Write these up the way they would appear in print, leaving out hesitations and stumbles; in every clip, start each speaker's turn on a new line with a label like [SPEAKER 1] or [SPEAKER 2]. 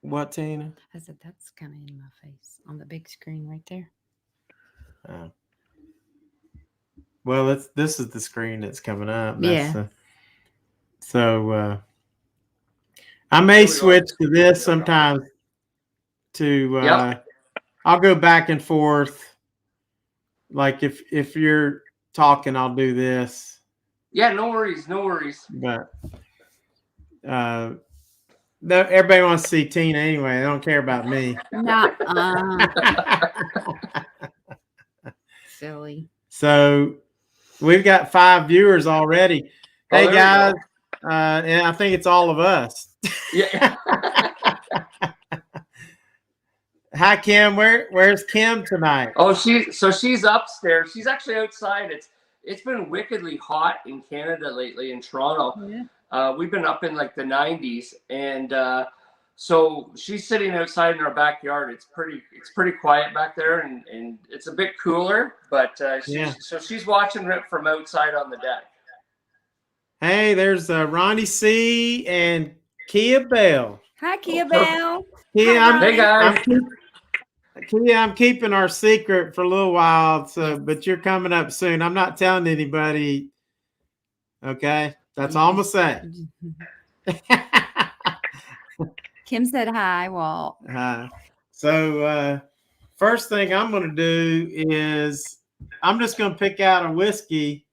[SPEAKER 1] What, Tina?
[SPEAKER 2] I said, that's kind of in my face on the big screen right there.
[SPEAKER 1] Oh. Well, this is the screen that's coming up. That's
[SPEAKER 2] Yeah.
[SPEAKER 1] so I may
[SPEAKER 3] There we go.
[SPEAKER 1] switch to this sometimes. To
[SPEAKER 3] Yep.
[SPEAKER 1] I'll go back and forth. Like if you're talking, I'll do this.
[SPEAKER 3] Yeah, no worries, no worries.
[SPEAKER 1] But everybody wants to see Tina anyway. They don't care about me.
[SPEAKER 2] Not silly.
[SPEAKER 1] So we've got 5 viewers already.
[SPEAKER 3] Oh,
[SPEAKER 1] Hey
[SPEAKER 3] there we
[SPEAKER 1] guys,
[SPEAKER 3] go.
[SPEAKER 1] and I think it's all of us.
[SPEAKER 3] Yeah.
[SPEAKER 1] Hi Kim, where's Kim tonight?
[SPEAKER 3] Oh, she's upstairs. She's actually outside. It's been wickedly hot in Canada lately in Toronto.
[SPEAKER 2] Yeah.
[SPEAKER 3] We've been up in like the 90s, and so she's sitting outside in our backyard. It's pretty quiet back there, and it's a bit cooler. But so she's watching it from outside on the deck.
[SPEAKER 1] Hey, there's Ronnie C and Kia Bell.
[SPEAKER 2] Hi, Kia Bell.
[SPEAKER 1] Kia,
[SPEAKER 3] Hey guys.
[SPEAKER 1] I'm keeping our secret for a little while, but you're coming up soon. I'm not telling anybody. Okay, that's all I'm gonna say.
[SPEAKER 2] Kim said hi, Walt.
[SPEAKER 1] So first thing I'm gonna do is I'm just gonna pick out a whiskey.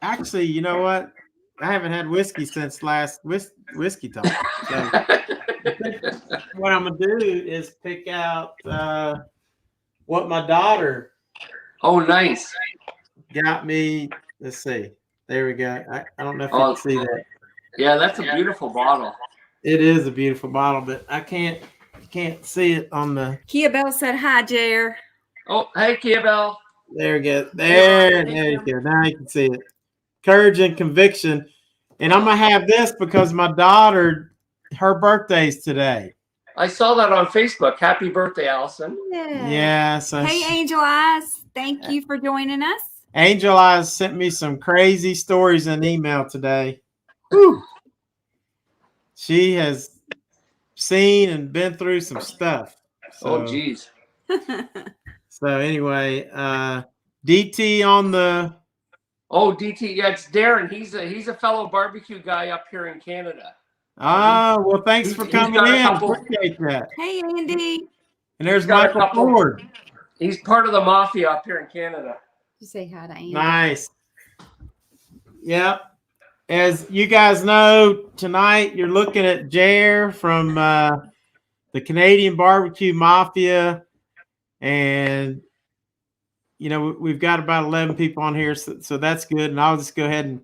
[SPEAKER 1] Actually, you know what? I haven't had whiskey since last whiskey talk. So what I'm gonna do is pick out what my daughter.
[SPEAKER 3] Oh, nice.
[SPEAKER 1] Got me. Let's see. There we go. I don't know if you can see that.
[SPEAKER 3] Yeah, that's a beautiful bottle.
[SPEAKER 1] It is a beautiful bottle, but I can't see it on the.
[SPEAKER 2] Kia Bell said hi, Jer.
[SPEAKER 3] Oh, hey, Kia Bell.
[SPEAKER 1] There we go. There you go. Now you can see it. Courage and conviction. And I'm gonna have this because my daughter, her birthday's today.
[SPEAKER 3] I saw that on Facebook. Happy birthday, Allison.
[SPEAKER 1] Yeah. So
[SPEAKER 2] hey, Angel Eyes. Thank you for joining us.
[SPEAKER 1] Angel Eyes sent me some crazy stories in email today. Whew. She has seen and been through some stuff. So,
[SPEAKER 3] oh, geez.
[SPEAKER 1] So anyway, DT on the.
[SPEAKER 3] Oh, DT, yeah, it's Darren. He's a fellow barbecue guy up here in Canada.
[SPEAKER 1] Oh, well, thanks for coming in. Appreciate that.
[SPEAKER 2] Hey, Andy.
[SPEAKER 1] And there's Michael Ford.
[SPEAKER 3] He's part of the Mafia up here in Canada.
[SPEAKER 2] You say hi to Andy.
[SPEAKER 1] Nice. Yep. As you guys know, tonight you're looking at Jer from the Canadian BBQ Mafia. And, you know, we've got about 11 people on here, so that's good. And I'll just go ahead and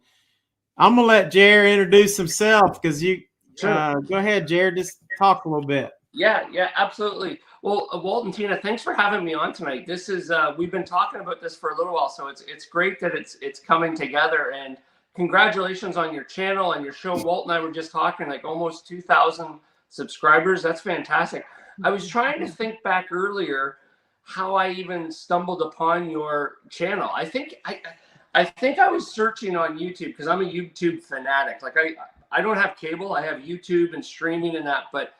[SPEAKER 1] I'm going to let Jer introduce himself because you go ahead, Jer, just talk a little bit.
[SPEAKER 3] Yeah, absolutely. Well, Walt and Tina, thanks for having me on tonight. This is we've been talking about this for a little while, so it's great that it's coming together. And congratulations on your channel and your show. Walt and I were just talking, like almost 2,000 subscribers. That's fantastic. I was trying to think back earlier how I even stumbled upon your channel. I think I was searching on YouTube because I'm a YouTube fanatic. Like I don't have cable. I have YouTube and streaming and that, but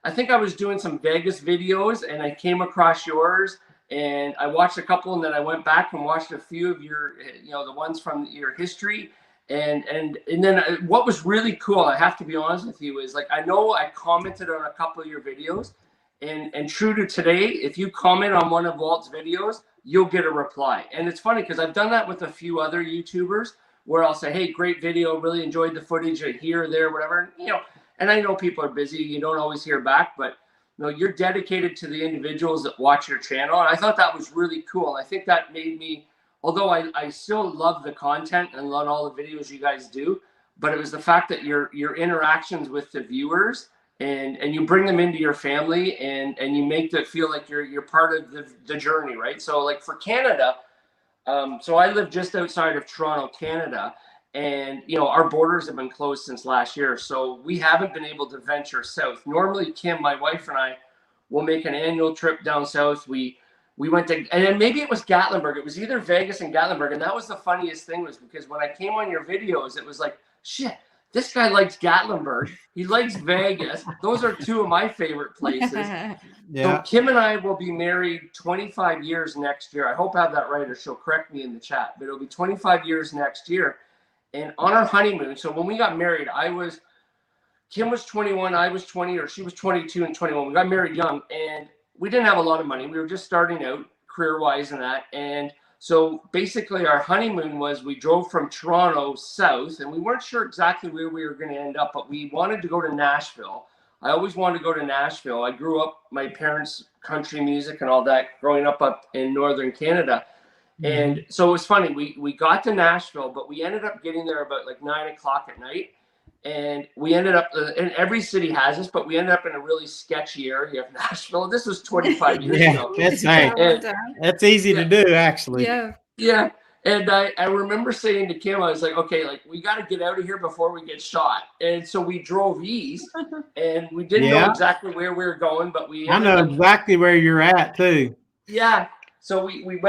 [SPEAKER 3] I think I was doing some Vegas videos and I came across yours and I watched a couple and then I went back and watched a few of your, the ones from your history. And then what was really cool, I have to be honest with you, is like, I know I commented on a couple of your videos and true to today, if you comment on one of Walt's videos, you'll get a reply. And it's funny because I've done that with a few other YouTubers where I'll say, hey, great video, really enjoyed the footage here or there, whatever, and I know people are busy. You don't always hear back, but you're dedicated to the individuals that watch your channel. And I thought that was really cool. And I think that made me, although I still love the content and love all the videos you guys do, but it was the fact that your interactions with the viewers and you bring them into your family and you make them feel like you're part of the journey, right? So like for Canada, so I live just outside of Toronto, Canada. And, our borders have been closed since last year. So we haven't been able to venture south. Normally, Kim, my wife and I will make an annual trip down south. We went to, and then maybe it was Gatlinburg. It was either Vegas and Gatlinburg. And that was the funniest thing was because when I came on your videos, it was like, shit, this guy likes Gatlinburg. He likes Vegas. Those are two of my favorite places.
[SPEAKER 1] Yeah.
[SPEAKER 3] So Kim and I will be married 25 years next year. I hope I have that right, or she'll correct me in the chat. But it'll be 25 years next year. And on our honeymoon, so when we got married, Kim was 21, I was 20, or she was 22 and 21. We got married young, and we didn't have a lot of money. We were just starting out career-wise and that. And so basically our honeymoon was we drove from Toronto south, and we weren't sure exactly where we were going to end up, but we wanted to go to Nashville. I always wanted to go to Nashville. I grew up, my parents, country music and all that, growing up in northern Canada. And so it was funny. We got to Nashville, but we ended up getting there about like 9 o'clock at night. And we ended up, and every city has this, but we ended up in a really sketchy area of Nashville. This was 25 years ago.
[SPEAKER 1] That's easy to do, actually.
[SPEAKER 3] Yeah. And I remember saying to Kim, I was like, okay, like we got to get out of here before we get shot. And so we drove east, and we didn't know exactly where we were going, but
[SPEAKER 1] I know exactly where you're at too.
[SPEAKER 3] Yeah. So we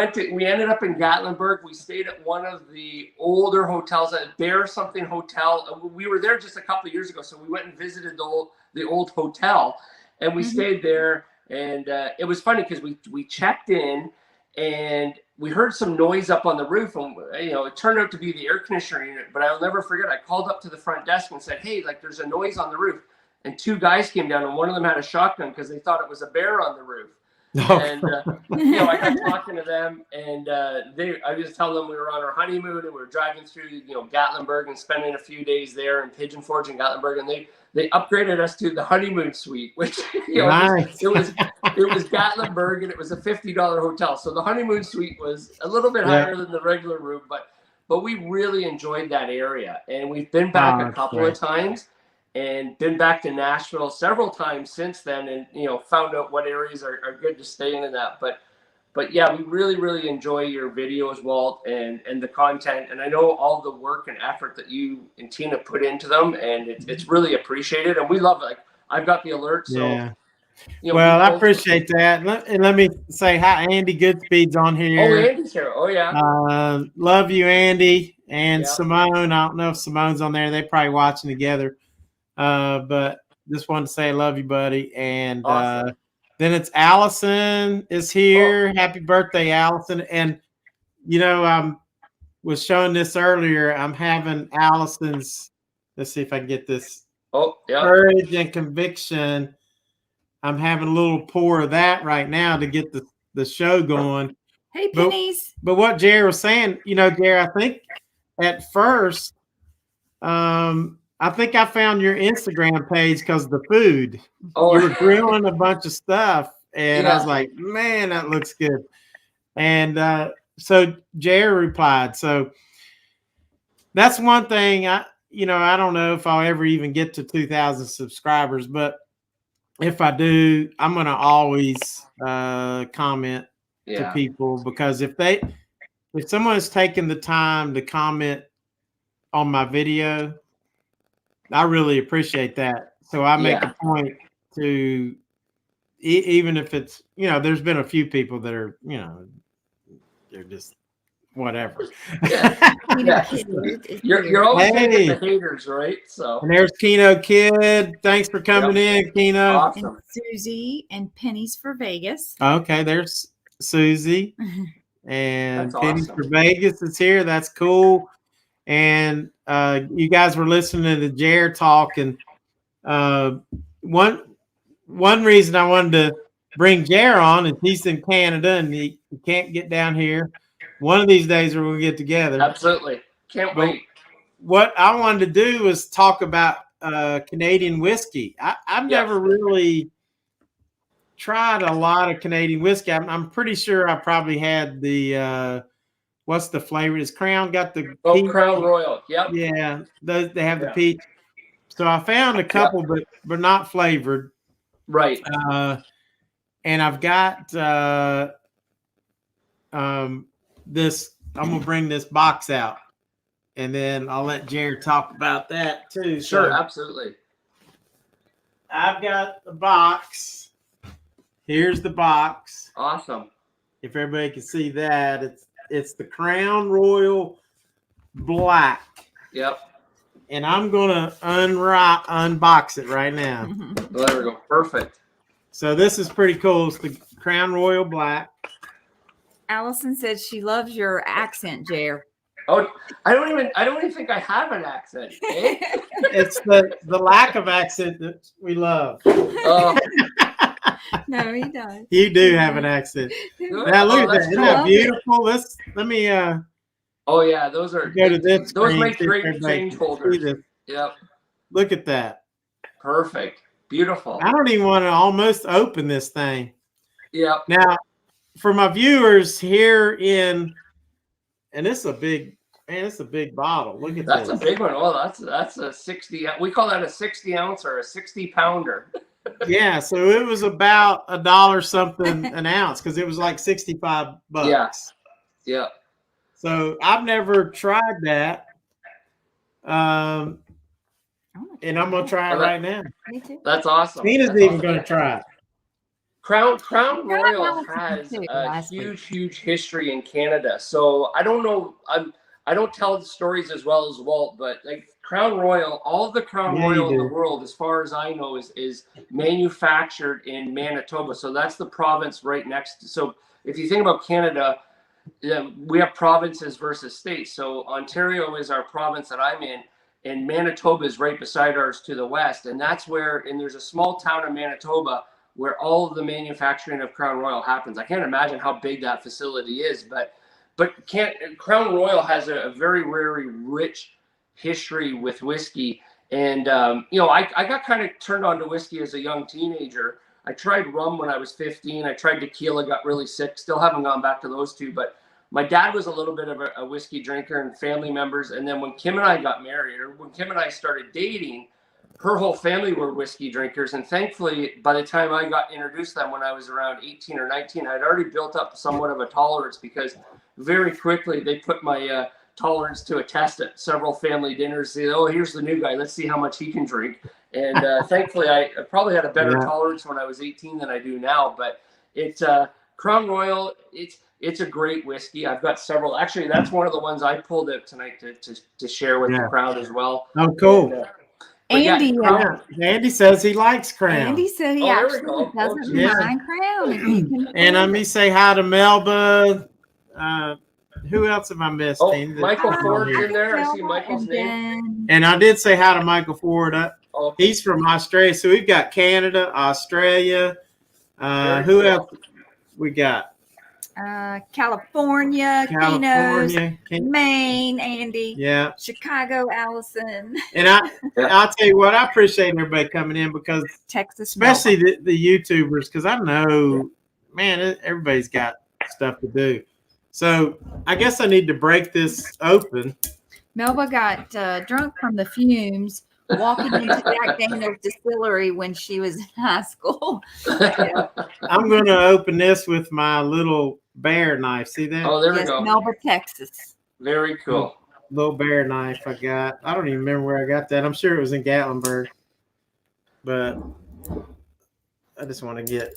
[SPEAKER 3] ended up in Gatlinburg. We stayed at one of the older hotels, at Bear something Hotel. We were there just a couple of years ago, so we went and visited the old hotel, and we stayed there. And it was funny because we checked in, and we heard some noise up on the roof, and it turned out to be the air conditioner unit. But I'll never forget. I called up to the front desk and said, "Hey, like there's a noise on the roof." And two guys came down, and one of them had a shotgun because they thought it was a bear on the roof. And I got talking to them, and I just tell them we were on our honeymoon and we were driving through Gatlinburg and spending a few days there in Pigeon Forge and Gatlinburg, and they upgraded us to the honeymoon suite, which
[SPEAKER 1] nice.
[SPEAKER 3] it was Gatlinburg, and it was a $50 hotel, so the honeymoon suite was a little bit higher than the regular room, but we really enjoyed that area, and we've been back a couple of times. And been back to Nashville several times since then, and found out what areas are good to stay in and that. But yeah, we really, really enjoy your videos, Walt, and the content. And I know all the work and effort that you and Tina put into them, and it's really appreciated. And we love it. Like I've got the alert, so
[SPEAKER 1] well, I appreciate that. And let me say hi, Andy Goodspeed's on here.
[SPEAKER 3] Oh, Andy's here. Oh yeah.
[SPEAKER 1] Love you, Andy, and Simone. I don't know if Simone's on there. They're probably watching together. But just wanted to say I love you, buddy. And awesome. Then it's Allison is here. Happy birthday, Allison. And I was showing this earlier. I'm having Allison's, let's see if I can get this. Courage and Conviction. I'm having a little pour of that right now to get the show going.
[SPEAKER 2] Hey, Pennies.
[SPEAKER 1] But what Jerry was saying, Jerry, I think at first, I think I found your Instagram page because of the food. You were grilling a bunch of stuff, and I was like, man, that looks good. And so Jerry replied. So that's one thing. I don't know if I'll ever even get to 2,000 subscribers, but if I do, I'm going to always comment to people, because if someone has taken the time to comment on my video, I really appreciate that. So I make a point to, even if it's, there's been a few people that are, they're just whatever.
[SPEAKER 3] You're always getting the haters, right? So. And
[SPEAKER 1] there's Keno Kid. Thanks for coming in, Keno.
[SPEAKER 3] Awesome.
[SPEAKER 2] And Susie and Pennies for Vegas.
[SPEAKER 1] Okay, there's Susie. And
[SPEAKER 3] That's
[SPEAKER 1] Pennies
[SPEAKER 3] awesome.
[SPEAKER 1] for Vegas is here. That's cool. And you guys were listening to Jer talk, and one reason I wanted to bring Jer on is he's in Canada and he can't get down here. One of these days we're going to get together.
[SPEAKER 3] Absolutely. Can't wait.
[SPEAKER 1] What I wanted to do was talk about Canadian whiskey. I've never really tried a lot of Canadian whiskey. I'm pretty sure I probably had the what's the flavor? Is Crown got the peach?
[SPEAKER 3] Crown Royal? Yep.
[SPEAKER 1] Yeah, they have the peach. So I found a couple, but not flavored.
[SPEAKER 3] Right.
[SPEAKER 1] And I've got this. I'm gonna bring this box out, and then I'll let Jared talk about that too.
[SPEAKER 3] Sure,
[SPEAKER 1] so
[SPEAKER 3] absolutely.
[SPEAKER 1] I've got the box. Here's the box.
[SPEAKER 3] Awesome.
[SPEAKER 1] If everybody can see that, it's the Crown Royal Black.
[SPEAKER 3] Yep.
[SPEAKER 1] and I'm gonna unbox it right now.
[SPEAKER 3] Well, there we go. Perfect.
[SPEAKER 1] So this is pretty cool. It's the Crown Royal Black.
[SPEAKER 2] Allison said she loves your accent, Jer.
[SPEAKER 3] Oh, I don't even think I have an accent. Eh?
[SPEAKER 1] It's the lack of accent that we love.
[SPEAKER 3] Oh,
[SPEAKER 2] No, he does.
[SPEAKER 1] You do have an accent.
[SPEAKER 3] good.
[SPEAKER 1] Now look
[SPEAKER 3] Oh,
[SPEAKER 1] at that.
[SPEAKER 3] that's
[SPEAKER 1] Isn't
[SPEAKER 3] cool.
[SPEAKER 1] that beautiful? Let me
[SPEAKER 3] Oh yeah, those are
[SPEAKER 1] go to this
[SPEAKER 3] those
[SPEAKER 1] screen.
[SPEAKER 3] make
[SPEAKER 1] see if
[SPEAKER 3] great
[SPEAKER 1] everybody
[SPEAKER 3] change
[SPEAKER 1] can see
[SPEAKER 3] holders.
[SPEAKER 1] this.
[SPEAKER 3] Yep.
[SPEAKER 1] Look at that.
[SPEAKER 3] Perfect. Beautiful.
[SPEAKER 1] I don't even want to almost open this thing.
[SPEAKER 3] Yep.
[SPEAKER 1] Now, for my viewers here and this is a big, man, it's a big bottle. Look at
[SPEAKER 3] That's
[SPEAKER 1] this.
[SPEAKER 3] a big one. Oh, that's a 60. We call that a 60 ounce or a 60 pounder.
[SPEAKER 1] Yeah, so it was about $1 something an ounce because it was like $65.
[SPEAKER 3] Yeah. Yeah.
[SPEAKER 1] So I've never tried that. And I'm gonna try it right now.
[SPEAKER 2] Me too.
[SPEAKER 3] That's awesome.
[SPEAKER 1] Tina's
[SPEAKER 3] That's
[SPEAKER 1] even
[SPEAKER 3] awesome.
[SPEAKER 1] gonna try it.
[SPEAKER 3] Crown
[SPEAKER 2] Allison
[SPEAKER 3] Royal has
[SPEAKER 2] too,
[SPEAKER 3] a
[SPEAKER 2] last week.
[SPEAKER 3] huge history in Canada. So I don't know. I don't tell the stories as well as Walt, but like Crown Royal, all of the Crown
[SPEAKER 1] Yeah, you
[SPEAKER 3] Royal in the
[SPEAKER 1] do.
[SPEAKER 3] world, as far as I know, is manufactured in Manitoba. So that's the province right next to. So if you think about Canada, we have provinces versus states. So Ontario is our province that I'm in, and Manitoba is right beside ours to the west. And that's where, and there's a small town in Manitoba where all of the manufacturing of Crown Royal happens. I can't imagine how big that facility is, but Crown Royal has a very rich history with whiskey. And, I got kind of turned on to whiskey as a young teenager. I tried rum when I was 15. I tried tequila, got really sick. Still haven't gone back to those two. But my dad was a little bit of a whiskey drinker and family members. And then when Kim and I got married, or when Kim and I started dating, her whole family were whiskey drinkers. And thankfully, by the time I got introduced to them when I was around 18 or 19, I'd already built up somewhat of a tolerance because very quickly they put my tolerance to a test at several family dinners. Say, oh, here's the new guy. Let's see how much he can drink. And thankfully, I probably had a better tolerance when I was 18 than I do now. But it's Crown Royal. It's a great whiskey. I've got several. Actually, that's one of the ones I pulled out tonight to share with the crowd as well.
[SPEAKER 1] Oh, cool.
[SPEAKER 2] Andy,
[SPEAKER 1] Andy says he likes Crown.
[SPEAKER 2] Andy said he
[SPEAKER 3] Oh, there we
[SPEAKER 2] actually
[SPEAKER 3] go.
[SPEAKER 2] doesn't
[SPEAKER 1] Yeah.
[SPEAKER 2] mind Crown. If he can
[SPEAKER 1] And let me say hi to Melba. Who else have I missed?
[SPEAKER 3] Oh,
[SPEAKER 1] Tina?
[SPEAKER 3] Michael
[SPEAKER 1] That's
[SPEAKER 3] Ford's
[SPEAKER 1] on here.
[SPEAKER 3] in there. I see
[SPEAKER 2] Melba,
[SPEAKER 3] Michael's
[SPEAKER 2] and
[SPEAKER 3] name.
[SPEAKER 2] then
[SPEAKER 1] And I did say hi to Michael Ford.
[SPEAKER 3] Oh,
[SPEAKER 1] He's from Australia. So we've got Canada, Australia.
[SPEAKER 3] Very
[SPEAKER 1] Who
[SPEAKER 3] cool.
[SPEAKER 1] else we got?
[SPEAKER 2] California,
[SPEAKER 1] California.
[SPEAKER 2] Maine, Andy,
[SPEAKER 1] Yeah.
[SPEAKER 2] Chicago, Allison,
[SPEAKER 1] And I'll tell you what, I appreciate everybody coming in because
[SPEAKER 2] Texas,
[SPEAKER 1] especially the YouTubers, because I know, man, everybody's got stuff to do. So I guess I need to break this open.
[SPEAKER 2] Melba got drunk from the fumes walking into Jack Daniel's distillery when she was in high school. Yeah.
[SPEAKER 1] I'm going to open this with my little bear knife. See that?
[SPEAKER 3] Oh, there we
[SPEAKER 2] Yes,
[SPEAKER 3] go.
[SPEAKER 2] Melba, Texas.
[SPEAKER 3] Very cool.
[SPEAKER 1] Little bear knife I got. I don't even remember where I got that. I'm sure it was in Gatlinburg. But I just want to get.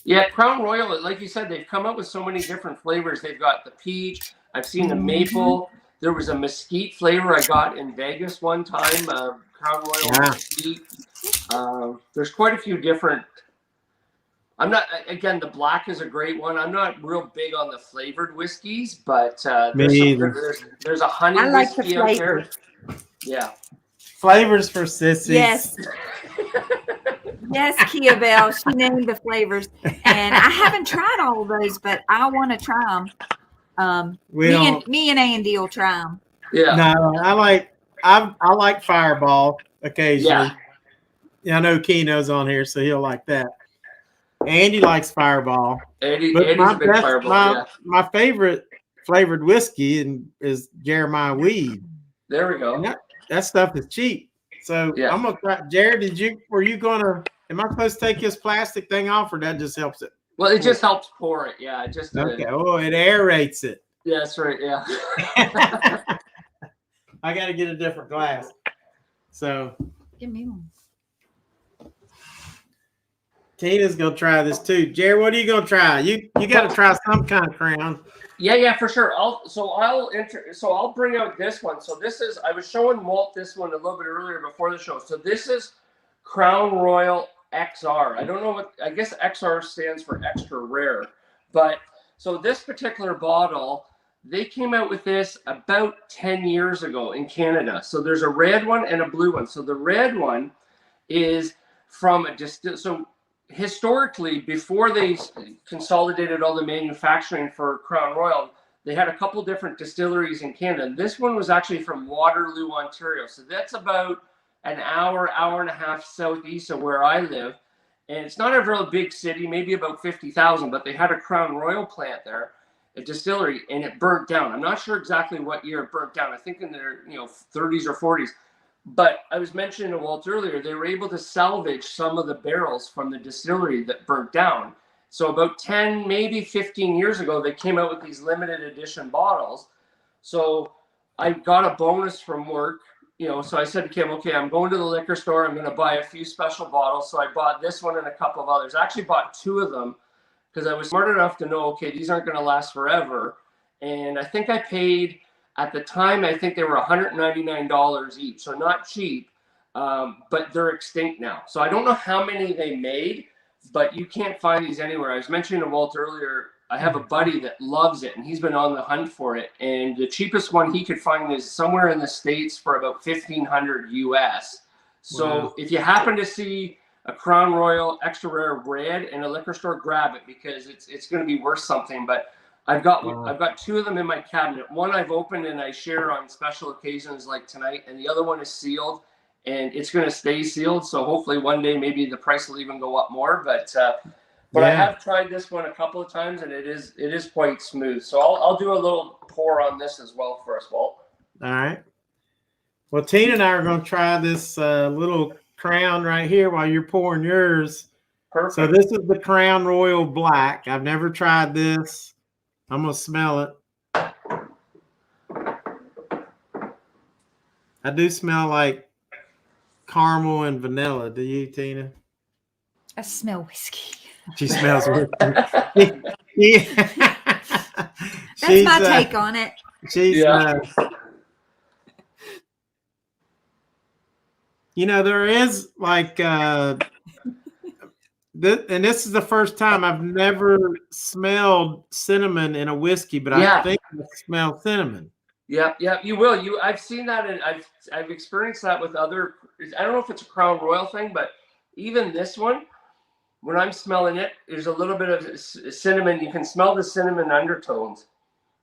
[SPEAKER 3] Yeah, Crown Royal, like you said, they've come up with so many different flavors. They've got the peach. I've seen the maple. There was a mesquite flavor I got in Vegas one time. Crown Royal mesquite. There's quite a few different. I'm not. Again, the black is a great one. I'm not real big on the flavored whiskeys, but there's a honey
[SPEAKER 2] I like the
[SPEAKER 3] whiskey out there.
[SPEAKER 2] flavors.
[SPEAKER 3] Yeah.
[SPEAKER 1] Flavors for sissies.
[SPEAKER 2] Yes. Yes, Kia Bell. She named the flavors. And I haven't tried all of those, but I want to try them. Me and Andy will try them.
[SPEAKER 3] Yeah.
[SPEAKER 1] No, I like Fireball occasionally. Yeah. I know Keno's on here, so he'll like that. Andy likes Fireball.
[SPEAKER 3] Andy's
[SPEAKER 1] But
[SPEAKER 3] a big Fireball.
[SPEAKER 1] my favorite flavored whiskey is Jeremiah Weed.
[SPEAKER 3] There we go.
[SPEAKER 1] That stuff is cheap. So I'm gonna try. Jared, am I supposed to take this plastic thing off, or that just helps it?
[SPEAKER 3] Well, it just helps pour it. Yeah,
[SPEAKER 1] Okay. Oh, it aerates it.
[SPEAKER 3] Yeah, that's right. Yeah.
[SPEAKER 1] I got to get a different glass. So
[SPEAKER 2] Give me one.
[SPEAKER 1] Tina's gonna try this too. Jared, what are you gonna try? You got to try some kind of crown.
[SPEAKER 3] Yeah, for sure. I'll bring out this one. So this is, I was showing Walt this one a little bit earlier before the show. So this is Crown Royal XR. I don't know what, I guess XR stands for extra rare. But so this particular bottle, they came out with this about 10 years ago in Canada. So there's a red one and a blue one. So the red one is from a so historically, before they consolidated all the manufacturing for Crown Royal, they had a couple different distilleries in Canada. This one was actually from Waterloo, Ontario. So that's about an hour and a half southeast of where I live. And it's not a real big city, maybe about 50,000, but they had a Crown Royal plant there, a distillery, and it burnt down. I'm not sure exactly what year it burnt down. I think in their 30s or 40s. But I was mentioning to Walt earlier, they were able to salvage some of the barrels from the distillery that burnt down. So about 10, maybe 15 years ago, they came out with these limited edition bottles. So I got a bonus from work, so I said to Kim, okay, I'm going to the liquor store. I'm going to buy a few special bottles. So I bought this one and a couple of others. I actually bought 2 of them because I was smart enough to know, okay, these aren't going to last forever. And I think I paid, at the time, I think they were $199 each, so not cheap, but they're extinct now. So I don't know how many they made, but you can't find these anywhere. I was mentioning to Walt earlier, I have a buddy that loves it, and he's been on the hunt for it. And the cheapest one he could find is somewhere in the States for about $1,500 US. So if you happen to see a Crown Royal Extra Rare Red in a liquor store, grab it because it's going to be worth something. But I've got 2 of them in my cabinet. One I've opened and I share on special occasions like tonight, and the other one is sealed, and it's going to stay sealed. So hopefully one day maybe the price will even go up more. But I have tried this one a couple of times, and it is quite smooth. So I'll do a little pour on this as well for us, Walt.
[SPEAKER 1] All right. Well, Tina and I are going to try this little Crown right here while you're pouring yours.
[SPEAKER 3] Perfect.
[SPEAKER 1] So this is the Crown Royal Black. I've never tried this. I'm going to smell it. I do smell like caramel and vanilla. Do you, Tina?
[SPEAKER 2] I smell whiskey.
[SPEAKER 1] She smells whiskey. Yeah.
[SPEAKER 2] That's my take on it.
[SPEAKER 1] There is like and this is the first time I've never smelled cinnamon in a whiskey, but I think I smell cinnamon.
[SPEAKER 3] Yeah, you will. I've seen that, and I've experienced that with other. I don't know if it's a Crown Royal thing, but even this one, when I'm smelling it, there's a little bit of cinnamon. You can smell the cinnamon undertones,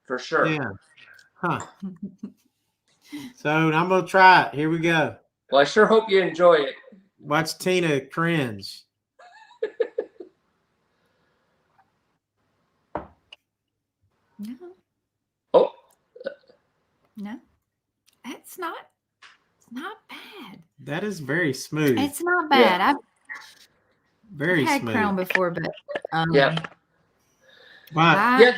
[SPEAKER 3] for sure.
[SPEAKER 1] Yeah. Huh. So I'm gonna try it. Here we go.
[SPEAKER 3] Well, I sure hope you enjoy it.
[SPEAKER 1] Watch Tina cringe.
[SPEAKER 2] No.
[SPEAKER 3] Oh.
[SPEAKER 2] No. It's not bad.
[SPEAKER 1] That is very smooth.
[SPEAKER 2] It's not bad.
[SPEAKER 3] Yeah.
[SPEAKER 1] Very
[SPEAKER 2] I've had
[SPEAKER 1] smooth.
[SPEAKER 2] Crown before, but
[SPEAKER 3] Yeah.
[SPEAKER 1] Wow.
[SPEAKER 3] Yeah,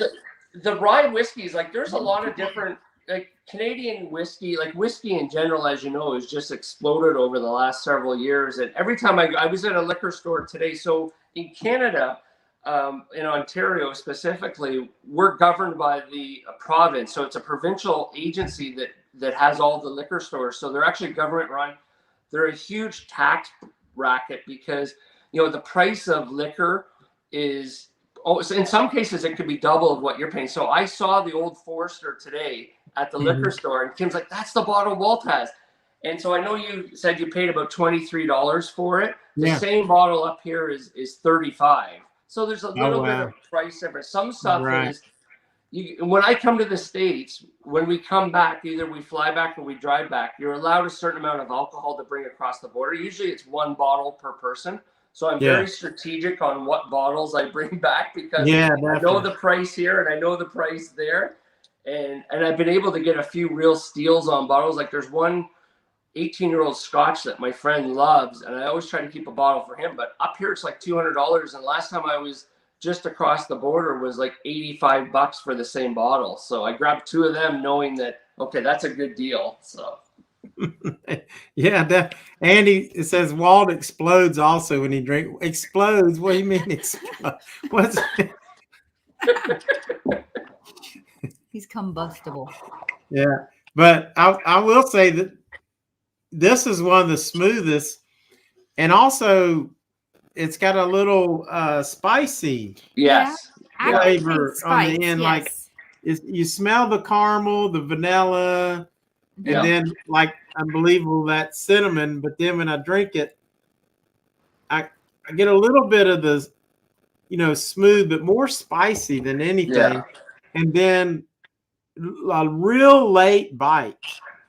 [SPEAKER 3] the rye whiskeys, like there's a lot of different, like Canadian whiskey, like whiskey in general, as you know, has just exploded over the last several years. And every time I was at a liquor store today. So in Canada, in Ontario specifically, we're governed by the province. So it's a provincial agency that has all the liquor stores. So they're actually government run. They're a huge tax racket because, the price of liquor is, in some cases, it could be double of what you're paying. So I saw the Old Forester today at the liquor store, and Kim's like, that's the bottle Walt has. And so I know you said you paid about $23 for it. The same bottle up here is $35. So there's a little bit of price difference. Some stuff is, when I come to the States, when we come back, either we fly back or we drive back, you're allowed a certain amount of alcohol to bring across the border. Usually it's 1 bottle per person. So I'm very strategic on what bottles I bring back because I know the price here and I know the price there. And I've been able to get a few real steals on bottles. Like there's one 18-year-old Scotch that my friend loves, and I always try to keep a bottle for him. But up here it's like $200, and last time I was just across the border was like $85 for the same bottle. So I grabbed 2 of them, knowing that okay, that's a good deal. So
[SPEAKER 1] Yeah, Andy, it says Walt explodes also when he drinks. Explodes? What do you mean explode? What's
[SPEAKER 2] He's combustible.
[SPEAKER 1] Yeah, but I will say that this is one of the smoothest, and also it's got a little spicy
[SPEAKER 3] Yes.
[SPEAKER 2] I
[SPEAKER 3] Yeah.
[SPEAKER 2] can
[SPEAKER 1] flavor
[SPEAKER 2] taste
[SPEAKER 1] on the
[SPEAKER 2] spice,
[SPEAKER 1] end. Like
[SPEAKER 2] yes.
[SPEAKER 1] you smell the caramel, the vanilla,
[SPEAKER 3] Yeah.
[SPEAKER 1] and then like unbelievable that cinnamon. But then when I drink it, I get a little bit of the smooth, but more spicy than anything,
[SPEAKER 3] Yeah.
[SPEAKER 1] and then a real late bite.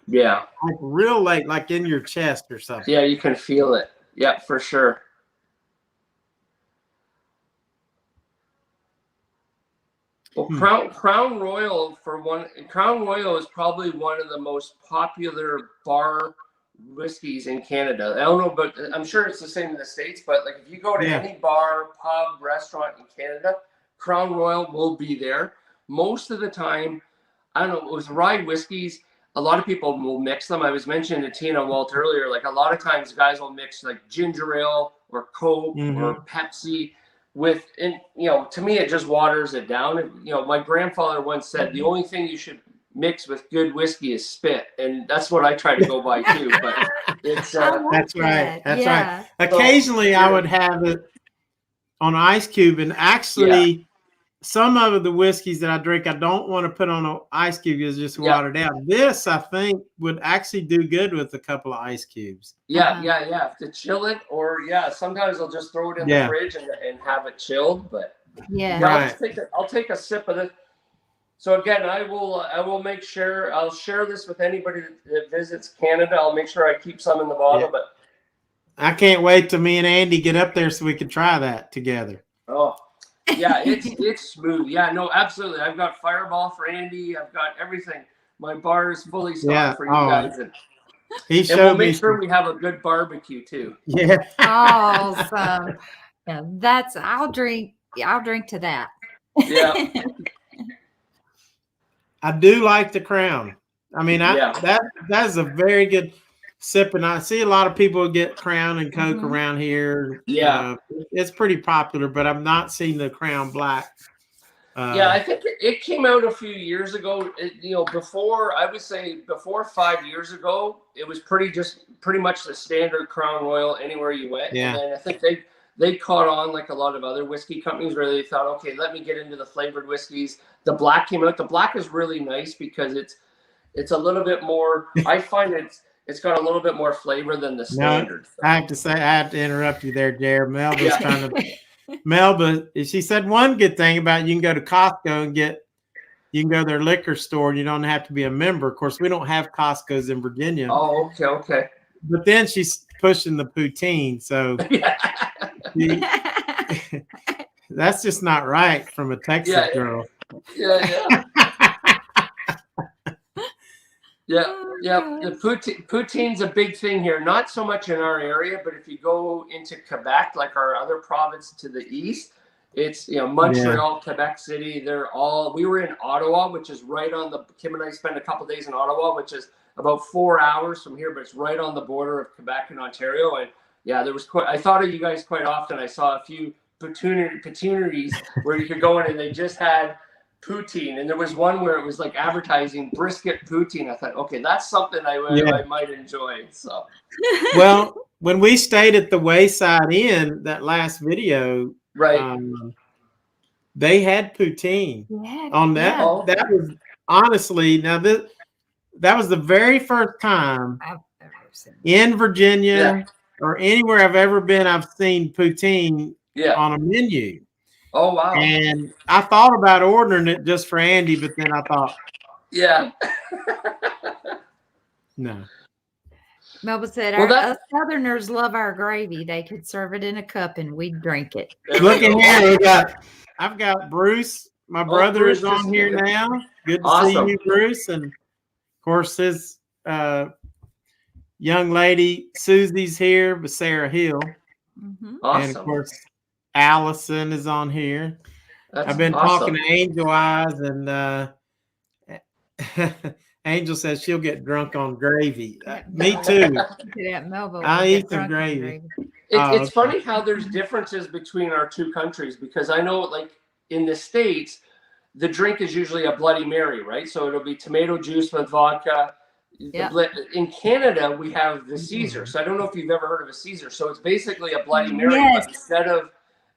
[SPEAKER 3] Yeah.
[SPEAKER 1] Like real late, like in your chest or something.
[SPEAKER 3] Yeah, you can feel it. Yeah, for sure. Well, Crown Royal Crown Royal is probably one of the most popular bar whiskeys in Canada. I don't know, but I'm sure it's the same in the States. But like, if you go to any bar, pub, restaurant in Canada, Crown Royal will be there. Most of the time, I don't know, with rye whiskeys, a lot of people will mix them. I was mentioning to Tina and Walt earlier, like a lot of times guys will mix like ginger ale or Coke or Pepsi with, and to me it just waters it down. My grandfather once said the only thing you should mix with good whiskey is spit, and that's what I try to go by too. But it's
[SPEAKER 1] that's right. That's right. Occasionally, I would have it on ice cube, and actually, some of the whiskeys that I drink, I don't want to put on an ice cube. It's just watered down. This, I think, would actually do good with a couple of ice cubes.
[SPEAKER 3] Yeah. To chill it, or sometimes I'll just throw it in the fridge and have it chilled. But I'll take a sip of it. So again, I will make sure I'll share this with anybody that visits Canada. I'll make sure I keep some in the bottle. But
[SPEAKER 1] I can't wait till me and Andy get up there so we can try that together.
[SPEAKER 3] Oh. Yeah, it's smooth. Yeah, no, absolutely. I've got Fireball for Andy. I've got everything. My bar is fully stocked for you guys. And we'll make sure we have a good barbecue too.
[SPEAKER 1] Yeah.
[SPEAKER 2] Awesome. Yeah, I'll drink to that.
[SPEAKER 3] Yeah.
[SPEAKER 1] I do like the Crown. I mean, that's a very good sip, and I see a lot of people get Crown and Coke around here.
[SPEAKER 3] Yeah,
[SPEAKER 1] it's pretty popular, but I've not seen the Crown Black.
[SPEAKER 3] I think it came out a few years ago. Before 5 years ago, it was pretty much the standard Crown Royal anywhere you went.
[SPEAKER 1] Yeah.
[SPEAKER 3] And then I think they caught on like a lot of other whiskey companies where they thought, okay, let me get into the flavored whiskeys. The Black came out. The Black is really nice because it's a little bit more. I find it's got a little bit more flavor than the standard.
[SPEAKER 1] No, I have to interrupt you there, Jared. Melba's trying to. Melba, she said one good thing about you can go to Costco and you can go to their liquor store and you don't have to be a member. Of course, we don't have Costco's in Virginia.
[SPEAKER 3] Oh, okay.
[SPEAKER 1] But then she's pushing the poutine, so that's just not right from a Texas girl.
[SPEAKER 3] Yeah. The poutine's a big thing here. Not so much in our area, but if you go into Quebec, like our other province to the east, it's Montreal, Quebec City. We were in Ottawa, which is right on Kim and I spent a couple of days in Ottawa, which is about 4 hours from here, but it's right on the border of Quebec and Ontario. And I thought of you guys quite often. I saw a few poutineries where you could go in and they just had poutine, and there was one where it was like advertising brisket poutine. I thought, okay, that's something I might enjoy. So,
[SPEAKER 1] well, when we stayed at the Wayside Inn, that last video,
[SPEAKER 3] right,
[SPEAKER 1] they had poutine on that. Yeah. That was honestly that was the very first time I've ever seen in Virginia or anywhere I've ever been. I've seen poutine on a menu.
[SPEAKER 3] Oh, wow.
[SPEAKER 1] And I thought about ordering it just for Andy, but then I thought, no.
[SPEAKER 2] Melba said, us Southerners love our gravy. They could serve it in a cup and we'd drink it.
[SPEAKER 1] Look in here. I've got Bruce. My brother Bruce is on here now. Good to see you, Bruce. And, of course, his young lady, Susie's here, but Sarah Hill.
[SPEAKER 3] Awesome.
[SPEAKER 1] And, of course, Allison is on here. I've been talking to Angel Eyes and Angel says she'll get drunk on gravy. Me too. I eat some gravy.
[SPEAKER 3] It's funny how there's differences between our two countries, because I know, like, in the States, the drink is usually a Bloody Mary, right? So it'll be tomato juice with vodka.
[SPEAKER 2] Yep.
[SPEAKER 3] In Canada, we have the Caesar. So I don't know if you've ever heard of a Caesar. So it's basically a Bloody Mary,
[SPEAKER 2] Yes.
[SPEAKER 3] but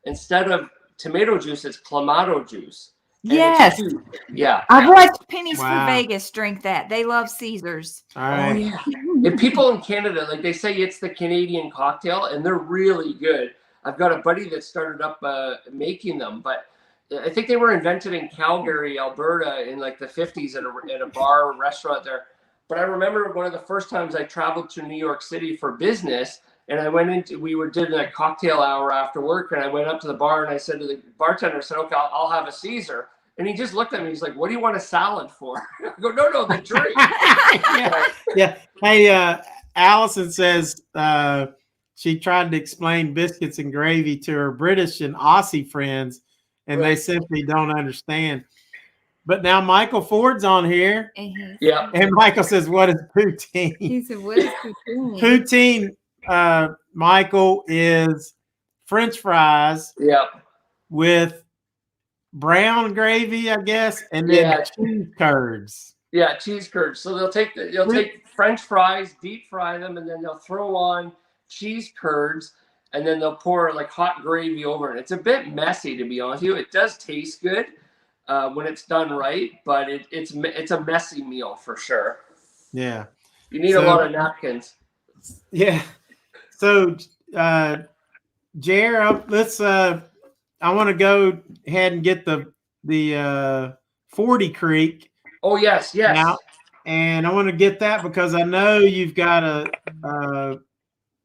[SPEAKER 3] instead of tomato juice, it's clamato juice. And
[SPEAKER 2] Yes.
[SPEAKER 3] Yeah.
[SPEAKER 2] I've watched Pennies
[SPEAKER 1] Wow.
[SPEAKER 2] for Vegas drink that. They love Caesars.
[SPEAKER 1] All right.
[SPEAKER 3] Oh, yeah. And people in Canada, like, they say it's the Canadian cocktail, and they're really good. I've got a buddy that started up making them, but I think they were invented in Calgary, Alberta, in like the 50s at a bar or restaurant there. But I remember one of the first times I traveled to New York City for business, and I went did a cocktail hour after work, and I went up to the bar and I said to the bartender, I said, okay, I'll have a Caesar. And he just looked at me. He's like, what do you want a salad for? I go, no, the drink.
[SPEAKER 1] Yeah. Hey, Allison says she tried to explain biscuits and gravy to her British and Aussie friends, and
[SPEAKER 3] Right.
[SPEAKER 1] they simply don't understand. But now Michael Ford's on here.
[SPEAKER 3] Yeah.
[SPEAKER 1] And Michael says, what is poutine?
[SPEAKER 2] He said, what is poutine?
[SPEAKER 1] Poutine, Michael, is French fries
[SPEAKER 3] Yeah.
[SPEAKER 1] with brown gravy, I guess, and then cheese curds.
[SPEAKER 3] Yeah, cheese curds. So they'll take French fries, deep fry them, and then they'll throw on cheese curds, and then they'll pour like hot gravy over it. It's a bit messy, to be honest with you. It does taste good when it's done right, but it's a messy meal for sure.
[SPEAKER 1] Yeah.
[SPEAKER 3] You need a lot of napkins.
[SPEAKER 1] Yeah. So, Jer, let's. I want to go ahead and get the 40 Creek.
[SPEAKER 3] Oh yes.
[SPEAKER 1] Now, and I want to get that because I know you've got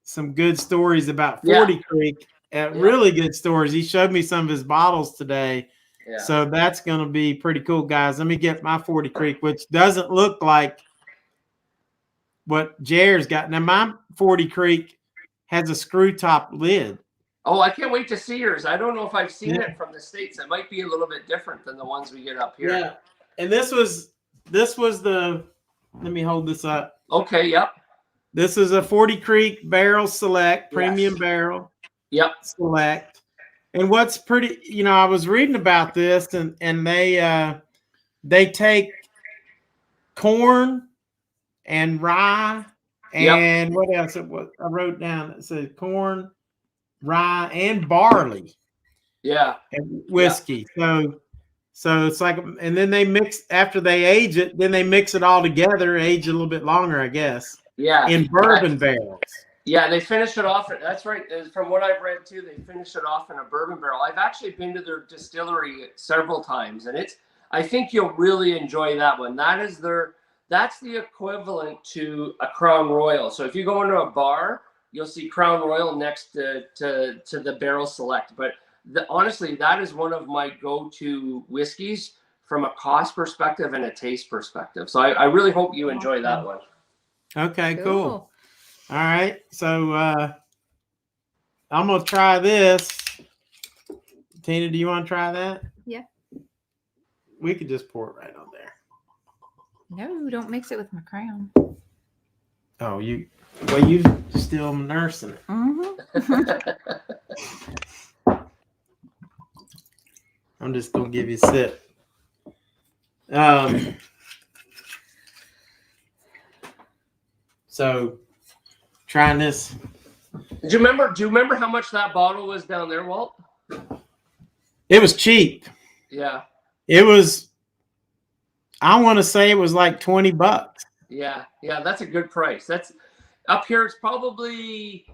[SPEAKER 1] some good stories about 40 Creek. Really good stories. He showed me some of his bottles today. Yeah. So that's going to be pretty cool, guys. Let me get my 40 Creek, which doesn't look like what Jer's got. Now, my 40 Creek has a screw top lid.
[SPEAKER 3] Oh, I can't wait to see yours. I don't know if I've seen it from the States. It might be a little bit different than the ones we get up here.
[SPEAKER 1] Yeah. And this was the, let me hold this up.
[SPEAKER 3] Okay. Yep.
[SPEAKER 1] This is a 40 Creek Barrel Select, premium barrel.
[SPEAKER 3] Yep.
[SPEAKER 1] Select. And what's pretty, I was reading about this and they take corn and rye and what else it was? I wrote down, it said corn, rye, and barley.
[SPEAKER 3] Yeah.
[SPEAKER 1] And whiskey. Yeah. So it's like, and then they mix, after they age it, then they mix it all together, age it a little bit longer, I guess.
[SPEAKER 3] Yeah.
[SPEAKER 1] In bourbon barrels.
[SPEAKER 3] Yeah, they finish it off. That's right. From what I've read too, they finish it off in a bourbon barrel. I've actually been to their distillery several times, and I think you'll really enjoy that one. That's the equivalent to a Crown Royal. So if you go into a bar, you'll see Crown Royal next to the Barrel Select. But honestly, that is one of my go-to whiskeys from a cost perspective and a taste perspective. So I really hope you enjoy that one.
[SPEAKER 1] Okay, cool. All right, so I'm gonna try this. Tina, do you want to try that?
[SPEAKER 2] Yeah.
[SPEAKER 1] We could just pour it right on there.
[SPEAKER 2] No, don't mix it with my Crown.
[SPEAKER 1] Oh, you still nursing it.
[SPEAKER 2] Mm-hmm.
[SPEAKER 1] I'm just gonna give you a sip. So. Trying this.
[SPEAKER 3] Do you remember how much that bottle was down there, Walt?
[SPEAKER 1] It was cheap.
[SPEAKER 3] Yeah.
[SPEAKER 1] It was, I want to say it was like $20.
[SPEAKER 3] Yeah, that's a good price. That's up here. It's probably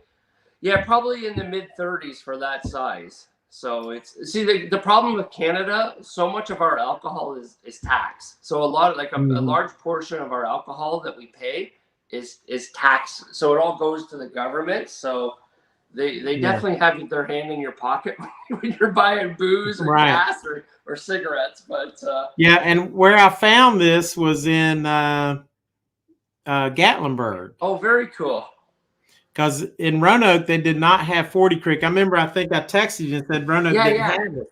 [SPEAKER 3] in the mid 30s for that size. So the problem with Canada, so much of our alcohol is tax. So a large portion of our alcohol that we pay is tax, so it all goes to the government. So they definitely have their hand in your pocket when you're buying booze or gas or cigarettes. But
[SPEAKER 1] and where I found this was in Gatlinburg.
[SPEAKER 3] Oh, very cool.
[SPEAKER 1] Because in Roanoke they did not have 40 Creek. I think I texted you and said Roanoke didn't have it.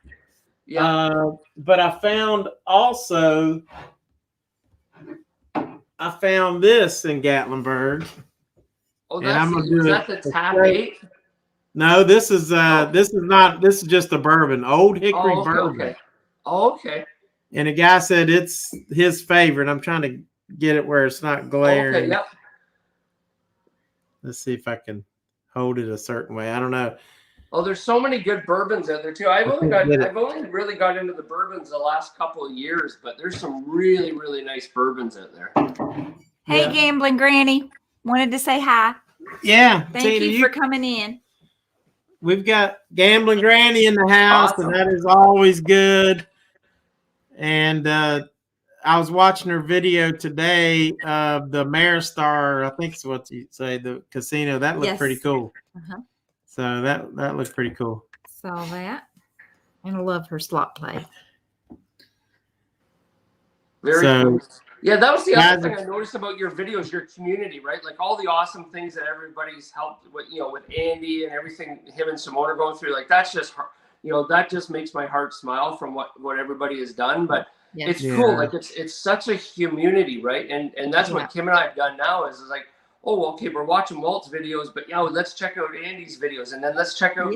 [SPEAKER 1] Yeah. But I found also I found this in Gatlinburg.
[SPEAKER 3] Oh,
[SPEAKER 1] And I'm gonna
[SPEAKER 3] is
[SPEAKER 1] do
[SPEAKER 3] that
[SPEAKER 1] it.
[SPEAKER 3] the Tap 8?
[SPEAKER 1] No, this is not. This is just a bourbon, Old Hickory
[SPEAKER 3] Oh, okay,
[SPEAKER 1] bourbon.
[SPEAKER 3] okay. Oh, okay.
[SPEAKER 1] And a guy said it's his favorite. I'm trying to get it where it's not glaring.
[SPEAKER 3] Okay, yep.
[SPEAKER 1] Let's see if I can hold it a certain way. I don't know.
[SPEAKER 3] Oh, there's so many good bourbons out there too. I've only really got into the bourbons the last couple of years, but there's some really, really nice bourbons out there.
[SPEAKER 2] Hey, Gambling Granny. Wanted to say hi.
[SPEAKER 1] Yeah.
[SPEAKER 2] Thank you for coming in.
[SPEAKER 1] We've got Gambling Granny in the house,
[SPEAKER 3] Awesome.
[SPEAKER 1] and that is always good. And I was watching her video today of the Maristar, I think is what you say, the casino. That looked pretty cool.
[SPEAKER 2] Uh-huh.
[SPEAKER 1] So that looked pretty cool.
[SPEAKER 2] Saw that. And I love her slot play.
[SPEAKER 3] Very cool. Yeah, that was the other thing I noticed about your videos, your community, right? Like all the awesome things that everybody's helped with, with Andy and everything him and Simone are going through. Like that's just, that just makes my heart smile from what everybody has done. But it's cool. Like it's such a community, right? And that's what Kim and I have done now is like, oh, okay, we're watching Walt's videos, but let's check out Andy's videos, and then let's check out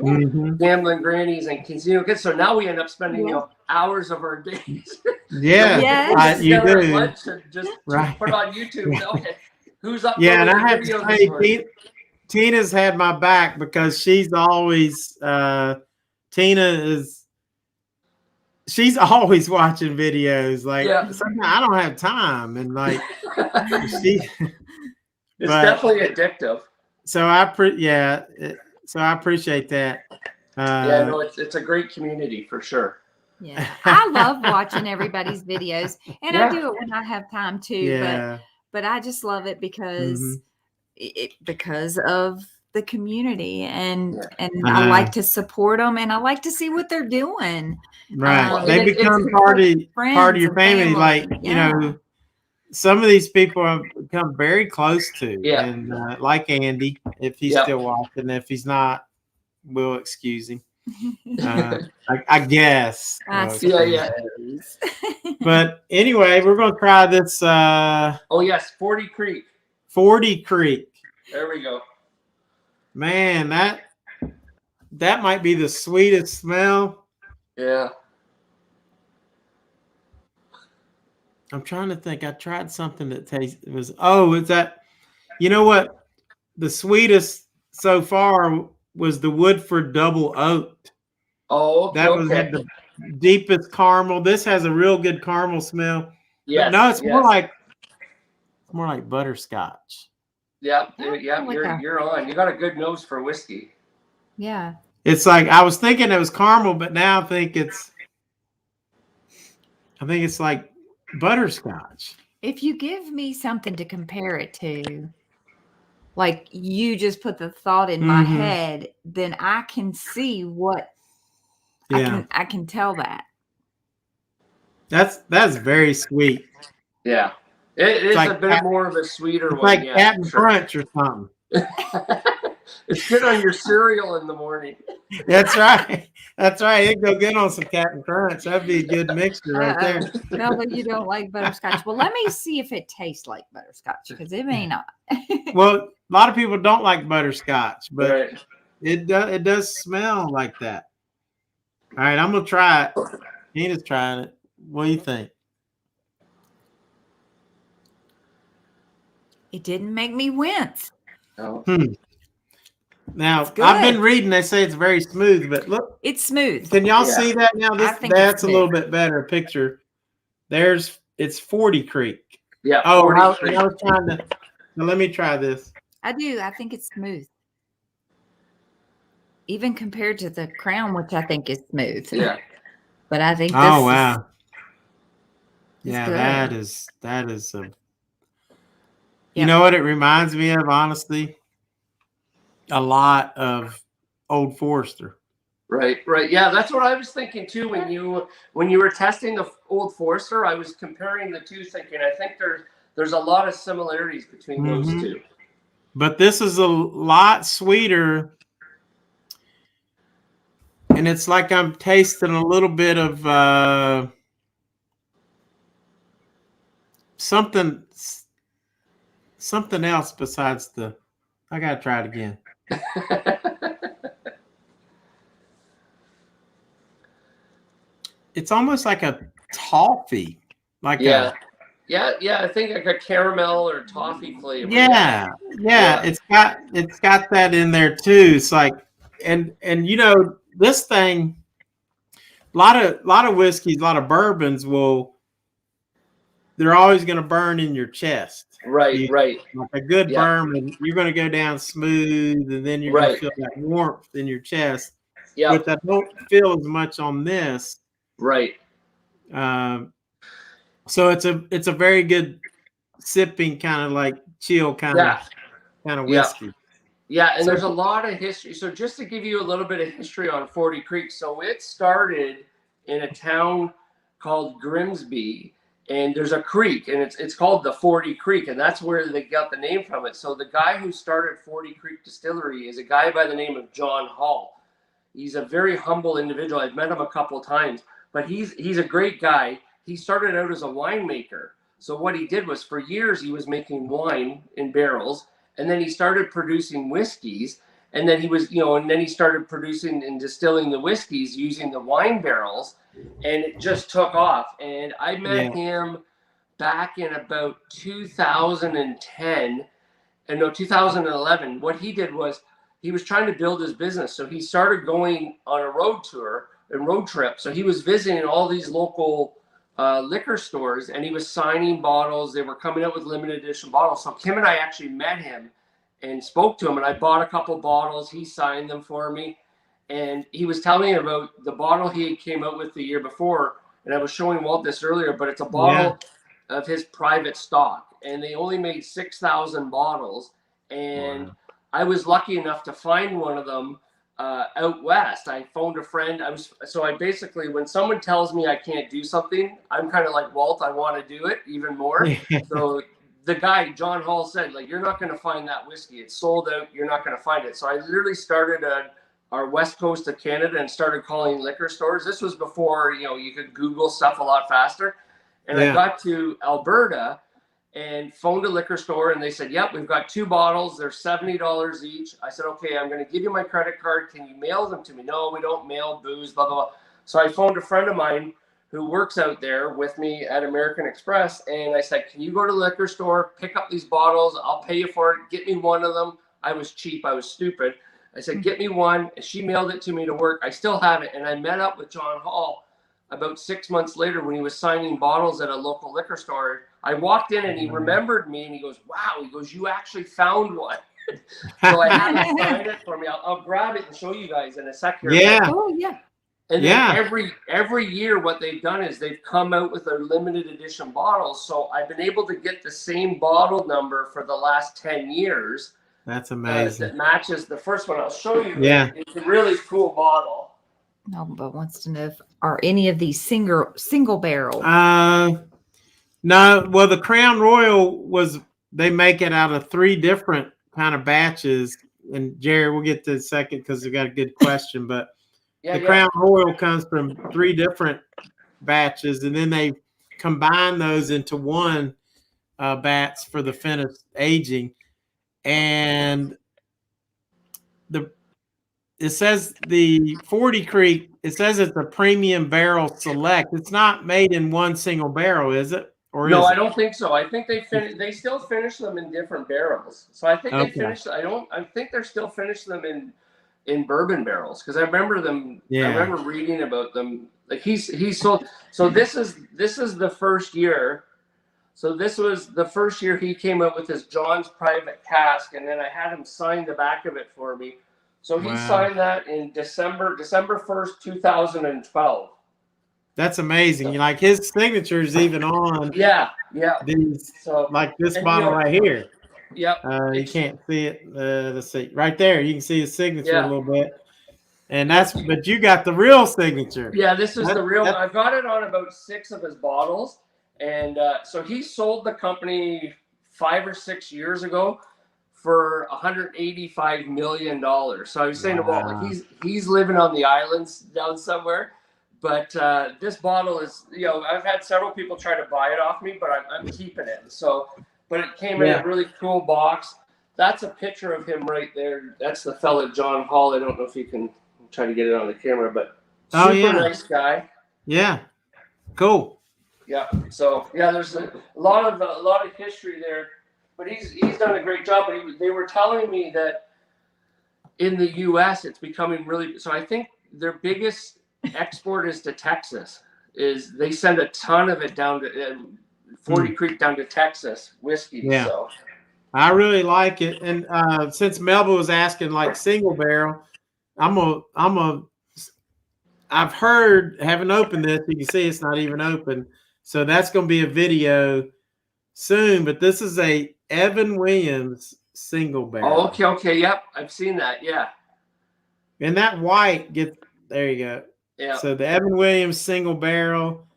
[SPEAKER 3] Gambling Grannies and Casino Kids. So now we end up spending hours of our days.
[SPEAKER 1] You do.
[SPEAKER 3] Lunch and just put on YouTube. Okay, who's up?
[SPEAKER 1] Yeah, and I have to say, Tina's had my back because she's always she's always watching videos. Like sometimes I don't have time, and like she.
[SPEAKER 3] It's definitely addictive.
[SPEAKER 1] So I appreciate that.
[SPEAKER 3] It's a great community for sure.
[SPEAKER 2] Yeah, I love watching everybody's videos, and I do it when I have time too.
[SPEAKER 1] Yeah.
[SPEAKER 2] But I just love it because because of the community, and I like to support them, and I like to see what they're doing.
[SPEAKER 1] Right, they become part of your family. Like some of these people have become very close to, and like Andy, if he's still watching. If he's not, we'll excuse him. I guess. But anyway, we're going to try this.
[SPEAKER 3] 40 Creek.
[SPEAKER 1] 40 Creek.
[SPEAKER 3] There we go.
[SPEAKER 1] Man, that might be the sweetest smell.
[SPEAKER 3] Yeah.
[SPEAKER 1] I'm trying to think. I tried something that is that, you know what? The sweetest so far was the Woodford Double Oaked.
[SPEAKER 3] Oh, okay.
[SPEAKER 1] That had the deepest caramel. This has a real good caramel smell. Yes. But no, it's more like butterscotch.
[SPEAKER 3] Yeah. You're on. You got a good nose for whiskey.
[SPEAKER 2] Yeah.
[SPEAKER 1] It's like I was thinking it was caramel, but now I think it's like butterscotch.
[SPEAKER 2] If you give me something to compare it to, like you just put the thought in my head, then I can see what I can tell that.
[SPEAKER 1] That's very sweet.
[SPEAKER 3] Yeah. It is like a bit more of a sweeter one.
[SPEAKER 1] Like Captain Crunch or something.
[SPEAKER 3] It's good on your cereal in the morning.
[SPEAKER 1] That's right. That's right. It'd go good on some Captain Crunch. That'd be a good mixture right there.
[SPEAKER 2] No, but you don't like butterscotch. Well, let me see if it tastes like butterscotch because it may not.
[SPEAKER 1] Well, a lot of people don't like butterscotch, but it does smell like that. All right, I'm gonna try it. Tina's trying it. What do you think?
[SPEAKER 2] It didn't make me wince.
[SPEAKER 3] Oh.
[SPEAKER 1] Now, I've been reading, they say it's very smooth, but look.
[SPEAKER 2] It's smooth.
[SPEAKER 1] Can y'all see that now? That's a little bit better picture. It's 40 Creek.
[SPEAKER 3] Yeah.
[SPEAKER 1] Oh, I was trying to. Now let me try this.
[SPEAKER 2] I do. I think it's smooth. Even compared to the Crown, which I think is smooth.
[SPEAKER 3] Yeah.
[SPEAKER 2] But I think
[SPEAKER 1] wow. Yeah, that is a. You know what it reminds me of, honestly? A lot of Old Forester.
[SPEAKER 3] Right. Yeah, that's what I was thinking too. When you were testing the Old Forester, I was comparing the two, thinking I think there's a lot of similarities between those two.
[SPEAKER 1] But this is a lot sweeter, and it's like I'm tasting a little bit of something. something else besides the. I gotta try it again. It's almost like a toffee, like
[SPEAKER 3] yeah. I think like a caramel or toffee flavor.
[SPEAKER 1] Yeah. It's got that in there too. It's like, and you know, this thing, a lot of whiskeys, a lot of bourbons they're always going to burn in your chest.
[SPEAKER 3] Right.
[SPEAKER 1] Like a good bourbon, you're going to go down smooth, and then you're going to feel that warmth in your chest.
[SPEAKER 3] Yeah.
[SPEAKER 1] But I don't feel as much on this.
[SPEAKER 3] Right.
[SPEAKER 1] So it's a very good sipping kind of like chill kind of whiskey.
[SPEAKER 3] Yeah, and there's a lot of history. So just to give you a little bit of history on 40 Creek. So it started in a town called Grimsby, and there's a creek, and it's called the 40 Creek, and that's where they got the name from it. So the guy who started 40 Creek Distillery is a guy by the name of John Hall. He's a very humble individual. I've met him a couple of times, but he's a great guy. He started out as a winemaker. So what he did was, for years he was making wine in barrels, and then he started producing whiskeys, and then he started producing and distilling the whiskeys using the wine barrels, and it just took off. And I met him back in about 2011. What he did was he was trying to build his business. So he started going on a road tour and road trip. So he was visiting all these local liquor stores, and he was signing bottles. They were coming out with limited edition bottles. So Kim and I actually met him and spoke to him, and I bought a couple bottles. He signed them for me, and he was telling me about the bottle he came out with the year before. And I was showing Walt this earlier, but it's a bottle of his private stock, and they only made 6,000 bottles. And I was lucky enough to find one of them out west. I phoned a friend. I basically, when someone tells me I can't do something, I'm kind of like, Walt, I want to do it even more. So the guy, John Hall, said, like, you're not going to find that whiskey. It's sold out. You're not going to find it. So I literally started our west coast of Canada and started calling liquor stores. This was before, you could Google stuff a lot faster. And I got to Alberta and phoned a liquor store, and they said, yep, we've got 2 bottles. They're $70 each. I said, okay, I'm going to give you my credit card. Can you mail them to me? No, we don't mail booze, blah, blah, blah. So I phoned a friend of mine who works out there with me at American Express, and I said, can you go to the liquor store, pick up these bottles? I'll pay you for it. Get me one of them. I was cheap. I was stupid. I said, get me one. And she mailed it to me to work. I still have it. And I met up with John Hall about 6 months later when he was signing bottles at a local liquor store. I walked in and he remembered me, and he goes, wow, he goes, you actually found one. So I had him sign it for me. I'll grab it and show you guys in a second.
[SPEAKER 1] Yeah.
[SPEAKER 2] Oh, yeah.
[SPEAKER 3] And then every year what they've done is they've come out with their limited edition bottles. So I've been able to get the same bottle number for the last 10 years.
[SPEAKER 1] That's amazing.
[SPEAKER 3] That matches the first one. I'll show you.
[SPEAKER 1] Yeah.
[SPEAKER 3] It's a really cool bottle.
[SPEAKER 2] No, but wants to know, are any of these single barrel?
[SPEAKER 1] No. Well, the Crown Royal they make it out of 3 different kind of batches. And Jerry, we'll get to the second because we got a good question. But Crown Royal comes from 3 different batches, and then they combine those into one batch for the finished aging. And it says the 40 Creek, it says it's a premium barrel select. It's not made in one single barrel, is it? Or
[SPEAKER 3] no,
[SPEAKER 1] is
[SPEAKER 3] I don't think so. I think they still finish them in different barrels. So I think they finished. I think they're still finished them in bourbon barrels, because I remember them.
[SPEAKER 1] Yeah.
[SPEAKER 3] I remember reading about them. Like he's sold. So this is the first year. So this was the first year he came out with his John's Private Cask, and then I had him sign the back of it for me. So he signed that in December 1st, 2012.
[SPEAKER 1] That's amazing. Like his signature is even on. These, so like this bottle right here.
[SPEAKER 3] Yep.
[SPEAKER 1] You can't see it. Let's see right there. You can see his signature a little bit. And but you got the real signature.
[SPEAKER 3] Yeah, this is the real one. I've got it on about 6 of his bottles. And so he sold the company 5 or 6 years ago for $185 million. So I was saying to Walt, like he's living on the islands down somewhere. But this bottle is, I've had several people try to buy it off me, but I'm keeping it. So but it came in a really cool box. That's a picture of him right there. That's the fella, John Hall. I don't know if you can try to get it on the camera, but super nice guy.
[SPEAKER 1] Yeah, cool.
[SPEAKER 3] Yeah. So yeah, there's a lot of history there, but he's done a great job. But they were telling me that in the U.S. it's becoming really. So I think their biggest export is to Texas. They send a ton of it down to 40 Creek down to Texas whiskey.
[SPEAKER 1] Yeah.
[SPEAKER 3] So
[SPEAKER 1] I really like it. And since Melba was asking like single barrel, I've heard, haven't opened this, you can see it's not even open. So that's going to be a video soon, but this is a Evan Williams single barrel.
[SPEAKER 3] Oh, okay. Yep. I've seen that. Yeah.
[SPEAKER 1] And that white there you go.
[SPEAKER 3] Yeah.
[SPEAKER 1] So the Evan Williams single barrel,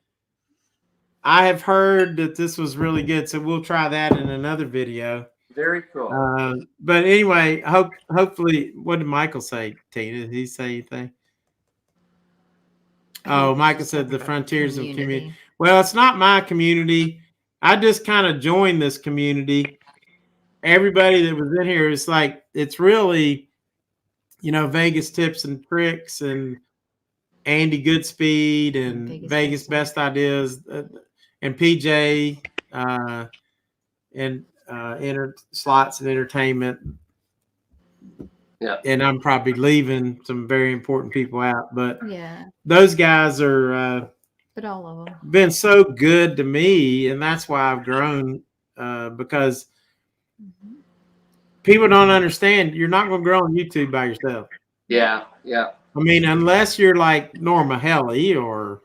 [SPEAKER 1] I have heard that this was really good. So we'll try that in another video.
[SPEAKER 3] Very cool.
[SPEAKER 1] But anyway, hopefully, what did Michael say, Tina? Did he say anything? Oh, Michael said the frontiers of community. Well, it's not my community. I just kind of joined this community. Everybody that was in here is like, it's really, Vegas Tips and Tricks and Andy Goodspeed and Vegas Best Ideas and PJ and slots and entertainment.
[SPEAKER 3] Yeah.
[SPEAKER 1] And I'm probably leaving some very important people out, but those guys are
[SPEAKER 2] but all of them
[SPEAKER 1] been so good to me, and that's why I've grown because people don't understand you're not going to grow on YouTube by yourself.
[SPEAKER 3] Yeah.
[SPEAKER 1] I mean, unless you're like Norma Helly or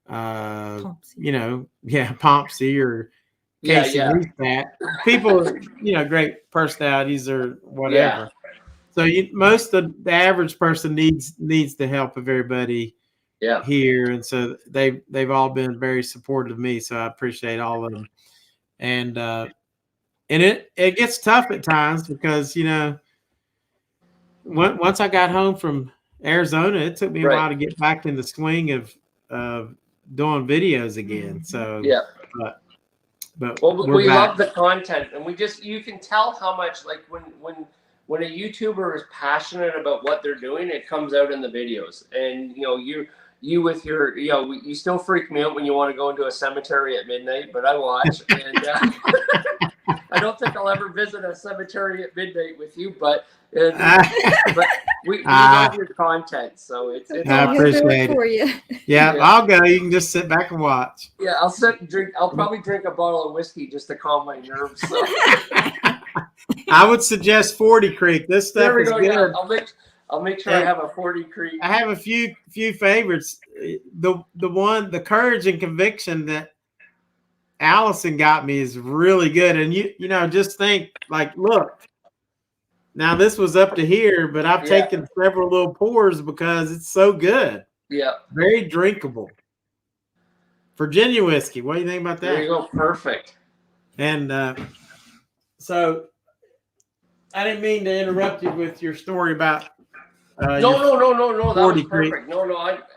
[SPEAKER 1] Pompsy or Casey Neistat. People, great personalities or whatever.
[SPEAKER 3] Yeah.
[SPEAKER 1] So most of the average person needs the help of everybody here, and so they've all been very supportive of me. So I appreciate all of them. And it gets tough at times because once I got home from Arizona, it took me a while to get back in the swing of doing videos again. So but
[SPEAKER 3] we love the content, and you can tell how much, like when a YouTuber is passionate about what they're doing, it comes out in the videos. And you with your you still freak me out when you want to go into a cemetery at midnight, but I watch. And I don't think I'll ever visit a cemetery at midnight with you, but we love your content, so it's
[SPEAKER 1] I appreciate it for you. Yeah, I'll go. You can just sit back and watch.
[SPEAKER 3] Yeah, I'll sit and drink. I'll probably drink a bottle of whiskey just to calm my nerves. So.
[SPEAKER 1] I would suggest 40 Creek. This stuff is good.
[SPEAKER 3] Yeah. I'll make sure I have a 40 Creek.
[SPEAKER 1] I have a few favorites. The Courage and Conviction that Allison got me is really good. And just think, like, look, now this was up to here, but I've taken several little pours because it's so good.
[SPEAKER 3] Yeah.
[SPEAKER 1] Very drinkable. Virginia whiskey. What do you think about that?
[SPEAKER 3] There you go. Perfect.
[SPEAKER 1] And so I didn't mean to interrupt you with your story about
[SPEAKER 3] no. That was perfect. No,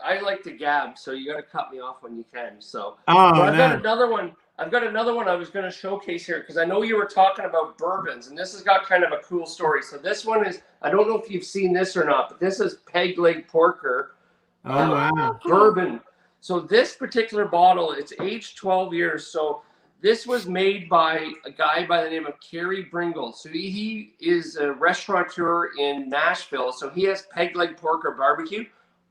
[SPEAKER 3] I like to gab, so you got to cut me off when you can. So I've got another one. I was going to showcase here because I know you were talking about bourbons, and this has got kind of a cool story. So this one is, I don't know if you've seen this or not, but this is Leg Porker Bourbon. So this particular bottle, it's aged 12 years. So this was made by a guy by the name of Kerry Bringle. So he is a restaurateur in Nashville. So he has Leg Porker Barbecue.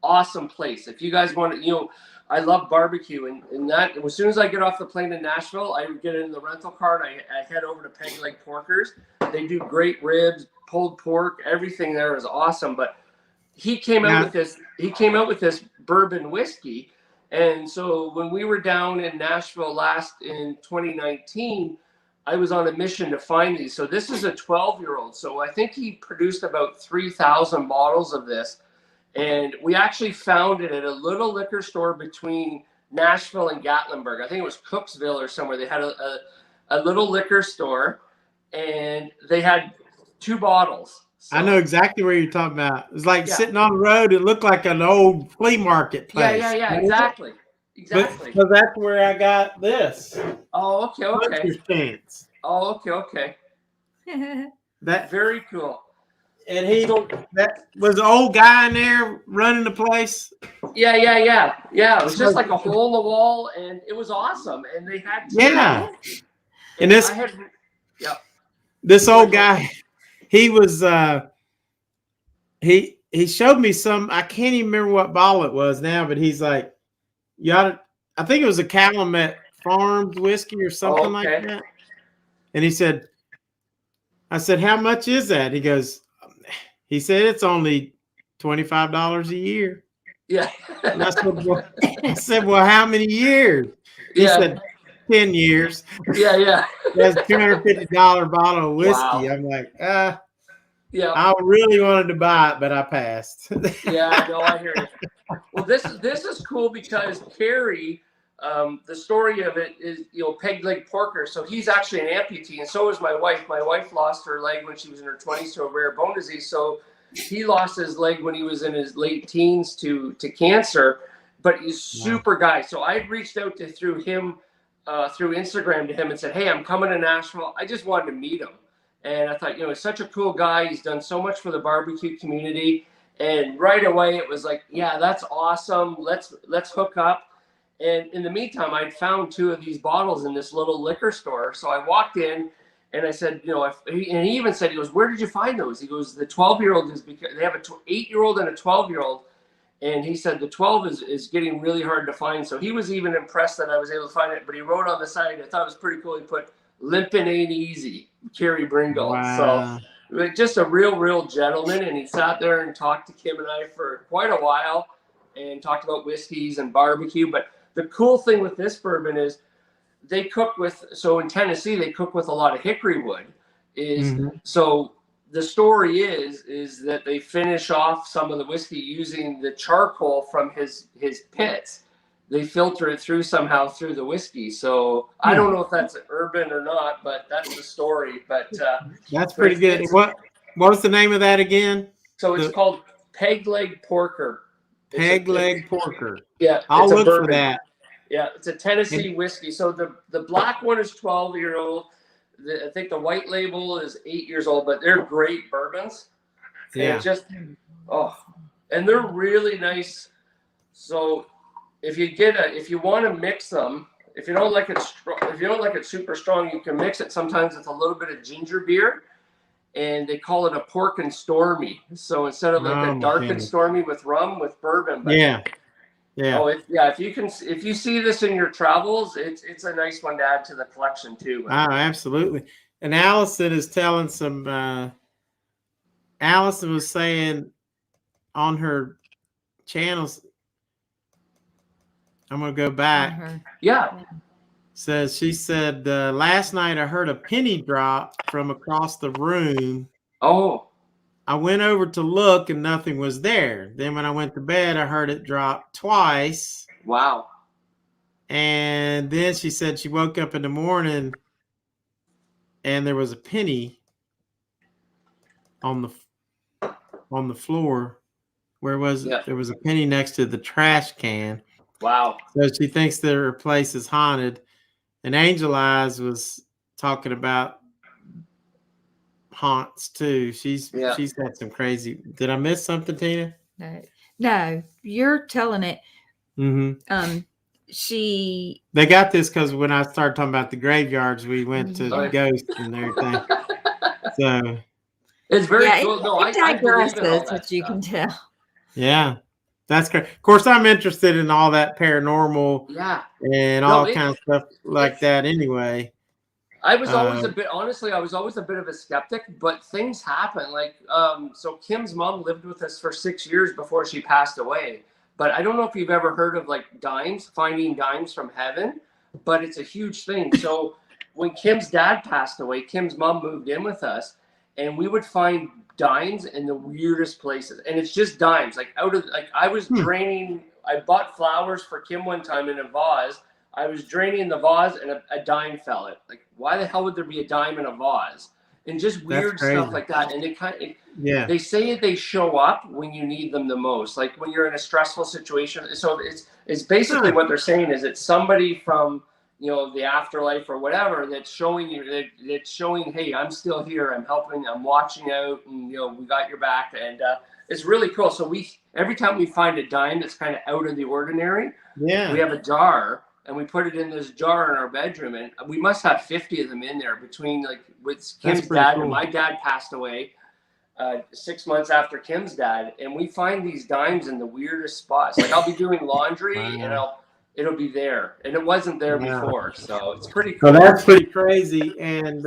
[SPEAKER 3] Awesome place. If you guys want to, I love barbecue, and that as soon as I get off the plane in Nashville, I get in the rental car and I head over to Leg Porkers. They do great ribs, pulled pork, everything there is awesome. But he came out with this. He came out with this bourbon whiskey, and so when we were down in Nashville last in 2019, I was on a mission to find these. So this is a 12-year-old. So I think he produced about 3,000 bottles of this. And we actually found it at a little liquor store between Nashville and Gatlinburg. I think it was Cooksville or somewhere. They had a little liquor store, and they had 2 bottles. So,
[SPEAKER 1] I know exactly where you're talking about. It was like sitting on the road. It looked like an old flea market place.
[SPEAKER 3] Yeah, exactly.
[SPEAKER 1] So that's where I got this.
[SPEAKER 3] Oh, okay. Oh, okay.
[SPEAKER 1] That
[SPEAKER 3] Very cool.
[SPEAKER 1] and that was the old guy in there running the place.
[SPEAKER 3] Yeah. It was just like a hole in the wall, and it was awesome. And they had
[SPEAKER 1] And this
[SPEAKER 3] Go
[SPEAKER 1] old
[SPEAKER 3] ahead.
[SPEAKER 1] guy, he was he showed me some. I can't even remember what bottle it was now, but he's like, you ought to, I think it was a Calumet Farms whiskey or something like that. And he said, I said, how much is that? He said, it's only $25 a year.
[SPEAKER 3] Yeah.
[SPEAKER 1] And I said, well, how many years? He said, 10 years.
[SPEAKER 3] Yeah.
[SPEAKER 1] That's $250 bottle of whiskey.
[SPEAKER 3] Wow.
[SPEAKER 1] I'm like,
[SPEAKER 3] Yeah.
[SPEAKER 1] I really wanted to buy it, but I passed.
[SPEAKER 3] Yeah, no, I hear you. Well, this is cool because Carrie, the story of it is, peg leg porker. So he's actually an amputee, and so is my wife. My wife lost her leg when she was in her 20s to a rare bone disease. So he lost his leg when he was in his late teens to cancer. But he's super guy. So I reached out through him, through Instagram to him and said, hey, I'm coming to Nashville. I just wanted to meet him. And I thought, he's such a cool guy. He's done so much for the barbecue community. And right away, it was like, yeah, that's awesome. Let's hook up. And in the meantime, I'd found 2 of these bottles in this little liquor store. So I walked in and I said, and he even said, he goes, where did you find those? He goes, the 12-year-old is because they have a 8-year-old and a 12-year-old. And he said the 12 is getting really hard to find. So he was even impressed that I was able to find it. But he wrote on the side, I thought it was pretty cool. He put, limpin' ain't easy, Kerry Bringle.
[SPEAKER 1] Wow.
[SPEAKER 3] So just a real gentleman. And he sat there and talked to Kim and I for quite a while and talked about whiskeys and barbecue. But the cool thing with this bourbon is they cook with, so in Tennessee, they cook with a lot of hickory wood. So the story is that they finish off some of the whiskey using the charcoal from his pits. They filter it through somehow through the whiskey. So I don't know if that's urban or not, but that's the story. But
[SPEAKER 1] that's pretty good. What was the name of that again?
[SPEAKER 3] So it's called Peg Leg Porker.
[SPEAKER 1] Peg Leg Porker.
[SPEAKER 3] Yeah,
[SPEAKER 1] I'll look for that.
[SPEAKER 3] Yeah, it's a Tennessee whiskey. So the black one is 12-year-old. I think the white label is 8 years old, but they're great bourbons.
[SPEAKER 1] Yeah.
[SPEAKER 3] And they're really nice. So if you want to mix them, if you don't like it super strong, you can mix it sometimes with a little bit of ginger beer, and they call it a pork and stormy. So instead of like a dark and stormy with rum, with bourbon. But if you see this in your travels, it's a nice one to add to the collection too.
[SPEAKER 1] Oh, absolutely. And Allison is telling Allison was saying on her channels, I'm going to go back.
[SPEAKER 3] Yeah.
[SPEAKER 1] She said, last night I heard a penny drop from across the room.
[SPEAKER 3] Oh.
[SPEAKER 1] I went over to look and nothing was there. Then when I went to bed, I heard it drop twice.
[SPEAKER 3] Wow.
[SPEAKER 1] And then she said she woke up in the morning and there was a penny on the floor. Where was it? Yeah. There was a penny next to the trash can.
[SPEAKER 3] Wow.
[SPEAKER 1] So she thinks their place is haunted. And Angel Eyes was talking about haunts too. She's had some crazy. Did I miss something, Tina?
[SPEAKER 2] No, you're telling it.
[SPEAKER 1] Mm-hmm.
[SPEAKER 2] They
[SPEAKER 1] got this because when I started talking about the graveyards, we went to the ghosts and everything. So
[SPEAKER 3] it's very cool. No,
[SPEAKER 2] I digresses, as you can tell.
[SPEAKER 1] Yeah, that's great. Of course, I'm interested in all that paranormal, and all kinds of stuff like that. Anyway,
[SPEAKER 3] I was always a bit of a skeptic, but things happen. Like, so Kim's mom lived with us for 6 years before she passed away. But I don't know if you've ever heard of like finding dimes from heaven, but it's a huge thing. So when Kim's dad passed away, Kim's mom moved in with us, and we would find dimes in the weirdest places. And it's just dimes. Like I was draining, I bought flowers for Kim one time in a vase. I was draining the vase and a dime fell in. Like, why the hell would there be a dime in a vase? And just weird stuff like that. And they say they show up when you need them the most, like when you're in a stressful situation. So it's basically what they're saying is it's somebody from the afterlife or whatever, that's showing you that's showing, hey, I'm still here, I'm helping, I'm watching out, and we got your back. And it's really cool. So every time we find a dime that's kind of out of the ordinary, we have a jar, and we put it in this jar in our bedroom, and we must have 50 of them in there between, like, with Kim's dad. Cool. And my dad passed away 6 months after Kim's dad, and we find these dimes in the weirdest spots. Like, I'll be doing laundry and it'll be there, and it wasn't there before. So it's pretty cool.
[SPEAKER 1] Well, that's pretty crazy. And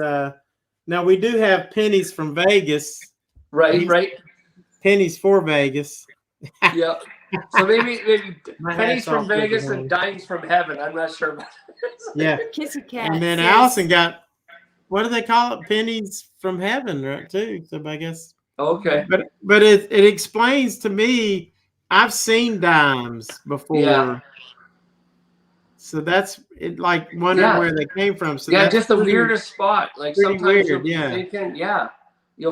[SPEAKER 1] now we do have pennies from Vegas.
[SPEAKER 3] Right.
[SPEAKER 1] Pennies for Vegas.
[SPEAKER 3] Yeah. So maybe pennies from Vegas and dimes from heaven. I'm not sure about this.
[SPEAKER 1] Yeah.
[SPEAKER 2] Kissy cat.
[SPEAKER 1] And then Allison got, what do they call it? Pennies from heaven, right? Too. So I guess.
[SPEAKER 3] Okay.
[SPEAKER 1] But it explains to me. I've seen dimes before. Yeah. So that's it. Like wondering where they came from. So
[SPEAKER 3] that's just the weirdest spot. Like sometimes you'll be thinking,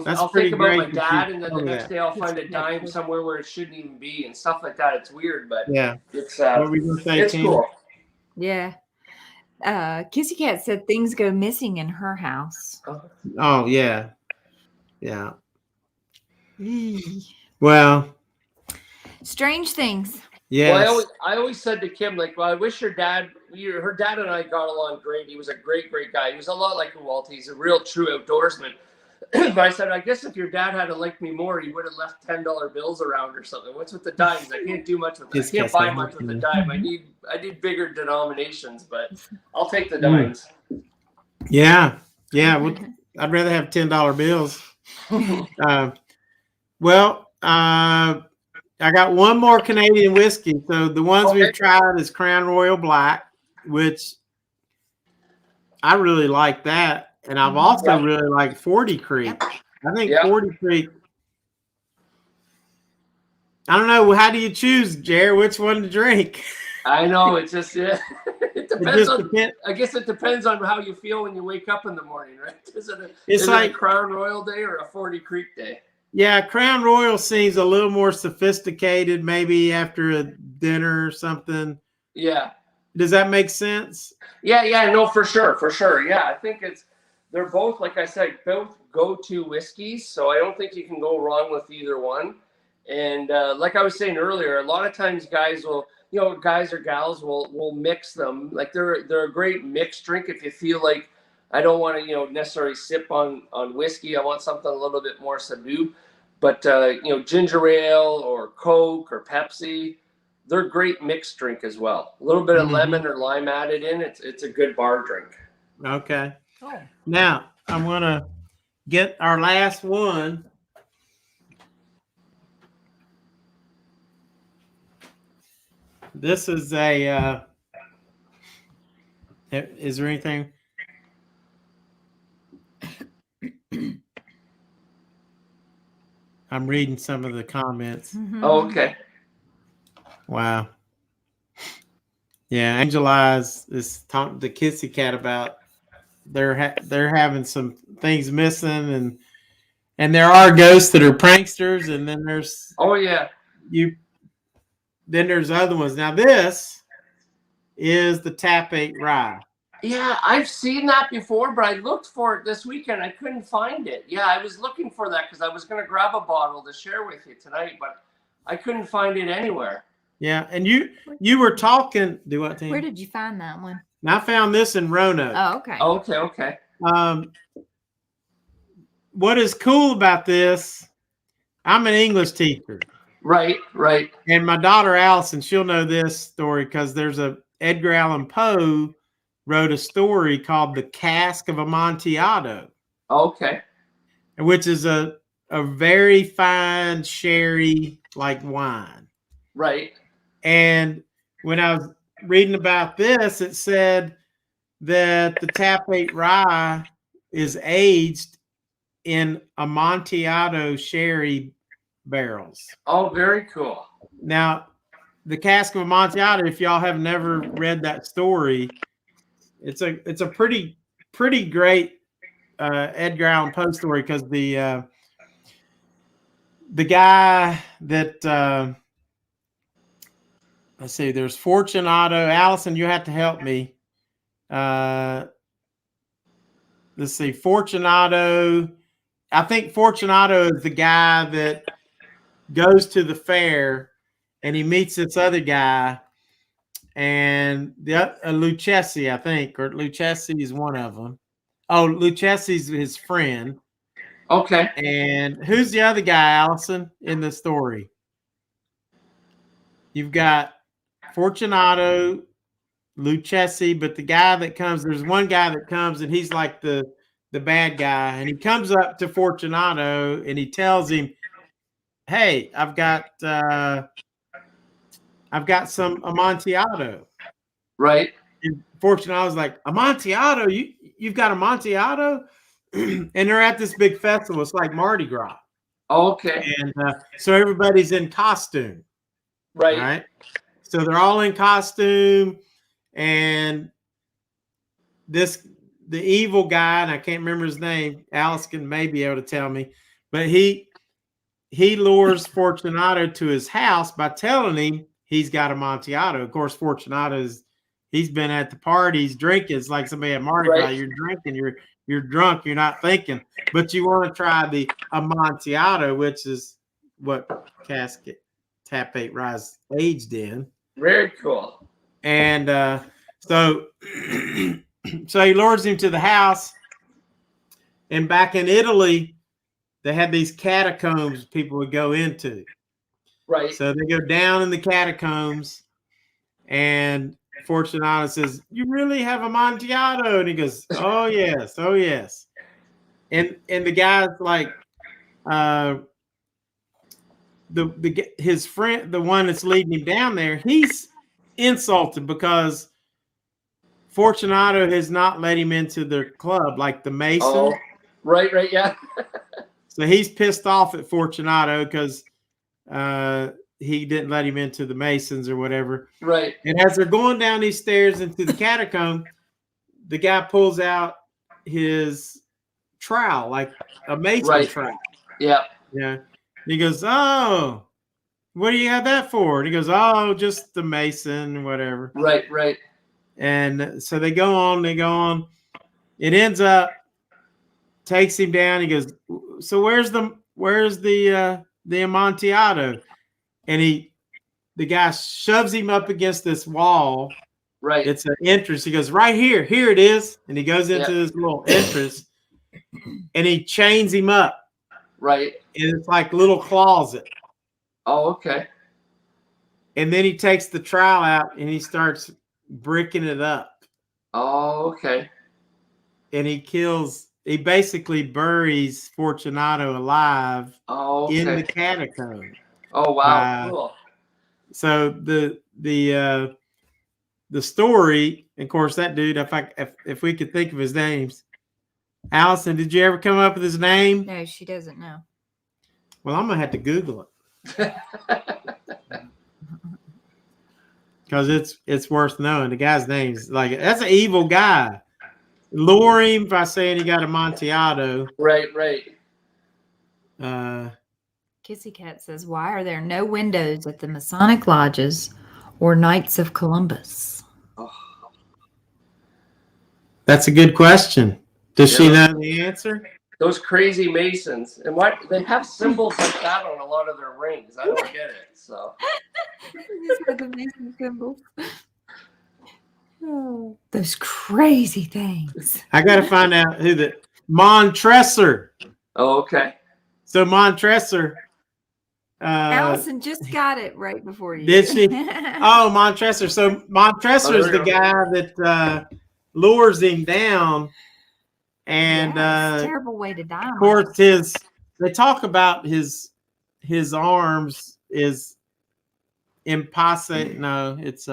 [SPEAKER 3] I'll think about my dad, and then the next day I'll find a dime somewhere where it shouldn't even be, and stuff like that. It's weird, but it's what were we gonna say, it's cool.
[SPEAKER 2] Yeah. Kissy Cat said things go missing in her house.
[SPEAKER 1] Oh yeah. Well,
[SPEAKER 2] strange things.
[SPEAKER 1] Yeah.
[SPEAKER 3] Well, I always said to Kim, like, well, I wish her dad and I got along great. He was a great guy. He was a lot like Walt. He's a real true outdoorsman. But I said, I guess if your dad had liked me more, he would have left $10 bills around or something. What's with the dimes? I can't do much with that. I can't buy much with the dime. I need bigger denominations, but I'll take the dimes.
[SPEAKER 1] Yeah. I'd rather have $10 bills. I got one more Canadian whiskey. So the ones we've tried is Crown Royal Black, which I really like that. And I've also really liked 40 Creek. I think 40 Creek. I don't know. How do you choose, Jerry, which one to drink?
[SPEAKER 3] I know. It's just, it depends I guess it depends on how you feel when you wake up in the morning, right? Is it a Crown Royal day or a 40 Creek day?
[SPEAKER 1] Yeah, Crown Royal seems a little more sophisticated, maybe after a dinner or something.
[SPEAKER 3] Yeah.
[SPEAKER 1] Does that make sense?
[SPEAKER 3] Yeah, no, for sure. Yeah, I think they're both, like I said, both go-to whiskeys, so I don't think you can go wrong with either one. And like I was saying earlier, a lot of times guys or gals will mix them. Like they're a great mixed drink if you feel like, I don't want to, necessarily sip on whiskey. I want something a little bit more subdued. But, ginger ale or Coke or Pepsi, they're a great mixed drink as well. A little bit of lemon or lime added in. It's a good bar drink.
[SPEAKER 1] Okay. Oh. Now, I'm going to get our last one. This is is there anything? I'm reading some of the comments.
[SPEAKER 3] Oh, okay.
[SPEAKER 1] Wow. Yeah, Angel Eyes is talking to Kissy Cat about they're having some things missing, and there are ghosts that are pranksters, and then there's then there's other ones. Now this is the Tap 8 Rye.
[SPEAKER 3] Yeah, I've seen that before, but I looked for it this weekend. I couldn't find it. Yeah, I was looking for that because I was going to grab a bottle to share with you tonight, but I couldn't find it anywhere.
[SPEAKER 1] Yeah, and you were talking. Do what?
[SPEAKER 2] Where did you find that one?
[SPEAKER 1] I found this in Roanoke.
[SPEAKER 2] Oh, okay.
[SPEAKER 3] Okay.
[SPEAKER 1] What is cool about this? I'm an English teacher.
[SPEAKER 3] Right.
[SPEAKER 1] And my daughter Allison, she'll know this story because there's Edgar Allan Poe wrote a story called The Cask of Amontillado.
[SPEAKER 3] Okay.
[SPEAKER 1] Which is a very fine sherry like wine.
[SPEAKER 3] Right.
[SPEAKER 1] And when I was reading about this, it said that the Tap 8 Rye is aged in Amontillado sherry barrels. Oh,
[SPEAKER 3] very cool.
[SPEAKER 1] Now, the Cask of Amontillado, if y'all have never read that story, it's a pretty great Edgar Allan Poe story because the guy that let's see, there's Fortunato. Allison, you have to help me. let's see, Fortunato. I think Fortunato is the guy that goes to the fair and he meets this other guy, and the Lucchesi, I think, or Lucchesi is one of them. Oh, Lucchesi's his friend.
[SPEAKER 3] Okay.
[SPEAKER 1] And who's the other guy, Allison, in the story? You've got Fortunato, Lucchesi, but the guy that comes, there's one guy that comes and he's like the bad guy, and he comes up to Fortunato and he tells him, "Hey, I've got some Amontillado."
[SPEAKER 3] Right.
[SPEAKER 1] And Fortunato's like, "Amontillado? You've got Amontillado?" And they're at this big festival. It's like Mardi Gras.
[SPEAKER 3] Okay.
[SPEAKER 1] And so everybody's in costume.
[SPEAKER 3] Right.
[SPEAKER 1] Right. So they're all in costume, and the evil guy, and I can't remember his name. Alice can maybe be able to tell me, but he lures Fortunato to his house by telling him he's got Amontillado. Of course, he's been at the parties drinking. It's like somebody at Mardi Gras. You're drinking, you're drunk, you're not thinking, but you want to try the Amontillado, which is what Cask of Amontillado aged in.
[SPEAKER 3] Very cool.
[SPEAKER 1] And so he lures him to the house. And back in Italy, they had these catacombs people would go into.
[SPEAKER 3] Right.
[SPEAKER 1] So they go down in the catacombs, and Fortunato says, "You really have Amontillado?" And he goes, "Oh yes, oh yes." And the guy's like, his friend, the one that's leading him down there, he's insulted because Fortunato has not let him into their club, like the Mason.
[SPEAKER 3] Oh, right, yeah.
[SPEAKER 1] So he's pissed off at Fortunato because he didn't let him into the Masons or whatever.
[SPEAKER 3] Right.
[SPEAKER 1] And as they're going down these stairs into the catacomb, the guy pulls out his trowel, like a Mason trowel.
[SPEAKER 3] Yeah.
[SPEAKER 1] Yeah. He goes, "Oh, what do you have that for?" And he goes, "Oh, just the Mason, whatever."
[SPEAKER 3] Right.
[SPEAKER 1] And so they go on. It ends up, takes him down. He goes, "So where's the Amontillado?" And the guy shoves him up against this wall.
[SPEAKER 3] Right.
[SPEAKER 1] It's an entrance. He goes, "Right here. Here it is." And he goes into this little entrance, and he chains him up.
[SPEAKER 3] Right.
[SPEAKER 1] And it's like a little closet.
[SPEAKER 3] Oh, okay.
[SPEAKER 1] And then he takes the trowel out and he starts bricking it up.
[SPEAKER 3] Oh, okay.
[SPEAKER 1] And he basically buries Fortunato alive in the catacomb.
[SPEAKER 3] Oh, wow. Cool.
[SPEAKER 1] So the story, of course, that dude, if we could think of his names. Allison, did you ever come up with his name?
[SPEAKER 2] No, she doesn't know.
[SPEAKER 1] Well, I'm gonna have to Google it because it's worth knowing. The guy's name's like, that's an evil guy. Lure him by saying he got Amontillado.
[SPEAKER 3] Right.
[SPEAKER 2] Kissy Cat says, "Why are there no windows at the Masonic lodges or Knights of Columbus?"
[SPEAKER 3] Oh.
[SPEAKER 1] That's a good question. Does she know the answer?
[SPEAKER 3] Those crazy Masons, and what they have symbols like that on a lot of their rings. I don't get it. So
[SPEAKER 2] the Mason symbols. Oh, those crazy things.
[SPEAKER 1] I got to find out who the Montresor.
[SPEAKER 3] Oh, okay.
[SPEAKER 1] So Montresor.
[SPEAKER 2] Allison just got it right before you.
[SPEAKER 1] Did she? Oh, Montresor. So Montresor is the guy that lures him down. And
[SPEAKER 2] it's a terrible way to die.
[SPEAKER 1] Of course, they talk about his arms is impasse. No, it's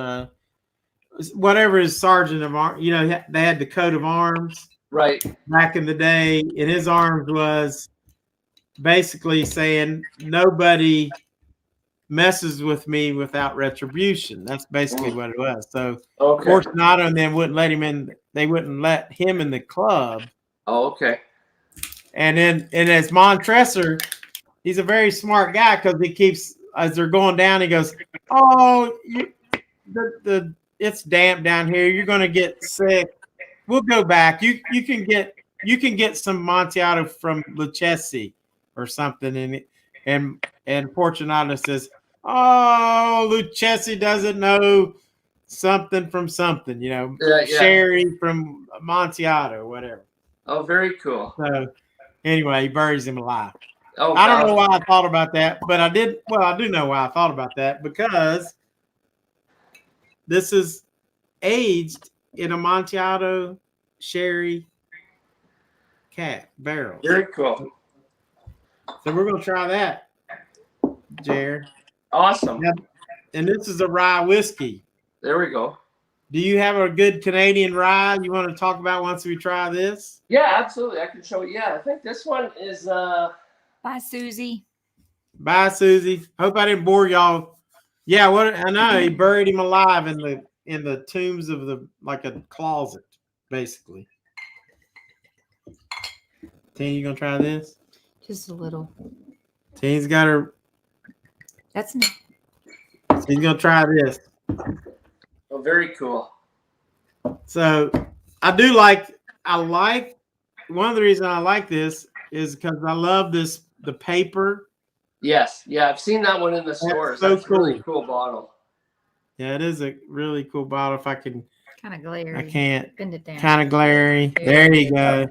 [SPEAKER 1] whatever his sergeant of arms. You know, they had the coat of arms back in the day, and his arms was basically saying nobody messes with me without retribution. That's basically what it was. So Fortunato and them wouldn't let him in. They wouldn't let him in the club.
[SPEAKER 3] Oh, okay.
[SPEAKER 1] And as Montresor, he's a very smart guy because he keeps, as they're going down, he goes, "Oh, it's damp down here. You're going to get sick." we'll go back. You can get some Amontillado from Lucchesi or something, and Fortunato says, "Oh, Lucchesi doesn't know something from something, sherry from Amontillado, whatever."
[SPEAKER 3] Oh, very cool.
[SPEAKER 1] So anyway, he buries him alive.
[SPEAKER 3] Oh,
[SPEAKER 1] I don't know why I thought about that, but I did. Well, I do know why I thought about that, because this is aged in Amontillado sherry barrels.
[SPEAKER 3] Very cool.
[SPEAKER 1] So we're gonna try that, Jared.
[SPEAKER 3] Awesome.
[SPEAKER 1] Now, and this is a rye whiskey.
[SPEAKER 3] There we go.
[SPEAKER 1] Do you have a good Canadian rye you want to talk about once we try this?
[SPEAKER 3] Yeah, absolutely. I can show you. Yeah, I think this one is
[SPEAKER 2] Bye, Susie.
[SPEAKER 1] Bye, Susie. Hope I didn't bore y'all. Yeah, what I know, he buried him alive in the tombs of like a closet, basically. Tina, you gonna try this?
[SPEAKER 2] Just a little.
[SPEAKER 1] Tina's got her.
[SPEAKER 2] That's me.
[SPEAKER 1] She's gonna try this.
[SPEAKER 3] oh, very cool.
[SPEAKER 1] So I like one of the reasons I like this is because I love the paper.
[SPEAKER 3] Yes, yeah, I've seen that one in the stores. That's
[SPEAKER 1] cool.
[SPEAKER 3] Really cool bottle.
[SPEAKER 1] Yeah, it is a really cool bottle. If I can,
[SPEAKER 2] Kind of glary.
[SPEAKER 1] I can't.
[SPEAKER 2] Bend it down.
[SPEAKER 1] Kind of glary. There you go.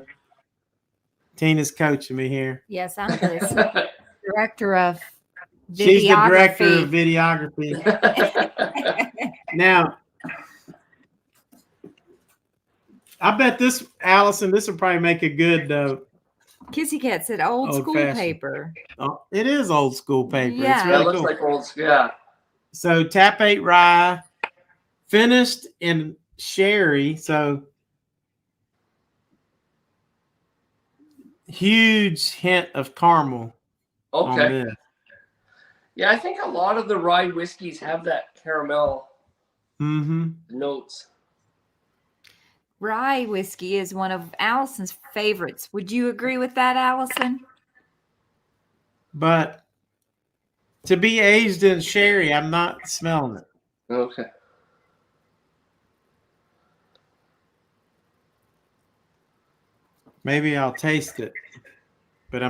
[SPEAKER 1] Tina's coaching me here.
[SPEAKER 2] Yes, I'm the director of videography.
[SPEAKER 1] She's the director of videography. Now, I bet this, Allison, this will probably make a good
[SPEAKER 2] Kissy Cat said old school
[SPEAKER 1] fashioned
[SPEAKER 2] paper.
[SPEAKER 1] It is old school paper.
[SPEAKER 2] Yeah.
[SPEAKER 1] It's
[SPEAKER 3] That
[SPEAKER 1] really
[SPEAKER 3] looks
[SPEAKER 1] cool.
[SPEAKER 3] like old. Yeah.
[SPEAKER 1] So Tap 8 rye, finished in sherry. So huge hint of caramel.
[SPEAKER 3] Okay.
[SPEAKER 1] On this.
[SPEAKER 3] Yeah, I think a lot of the rye whiskeys have that caramel notes.
[SPEAKER 2] Rye whiskey is one of Allison's favorites. Would you agree with that, Allison?
[SPEAKER 1] But to be aged in sherry, I'm not smelling it.
[SPEAKER 3] Okay.
[SPEAKER 1] Maybe I'll taste it, but I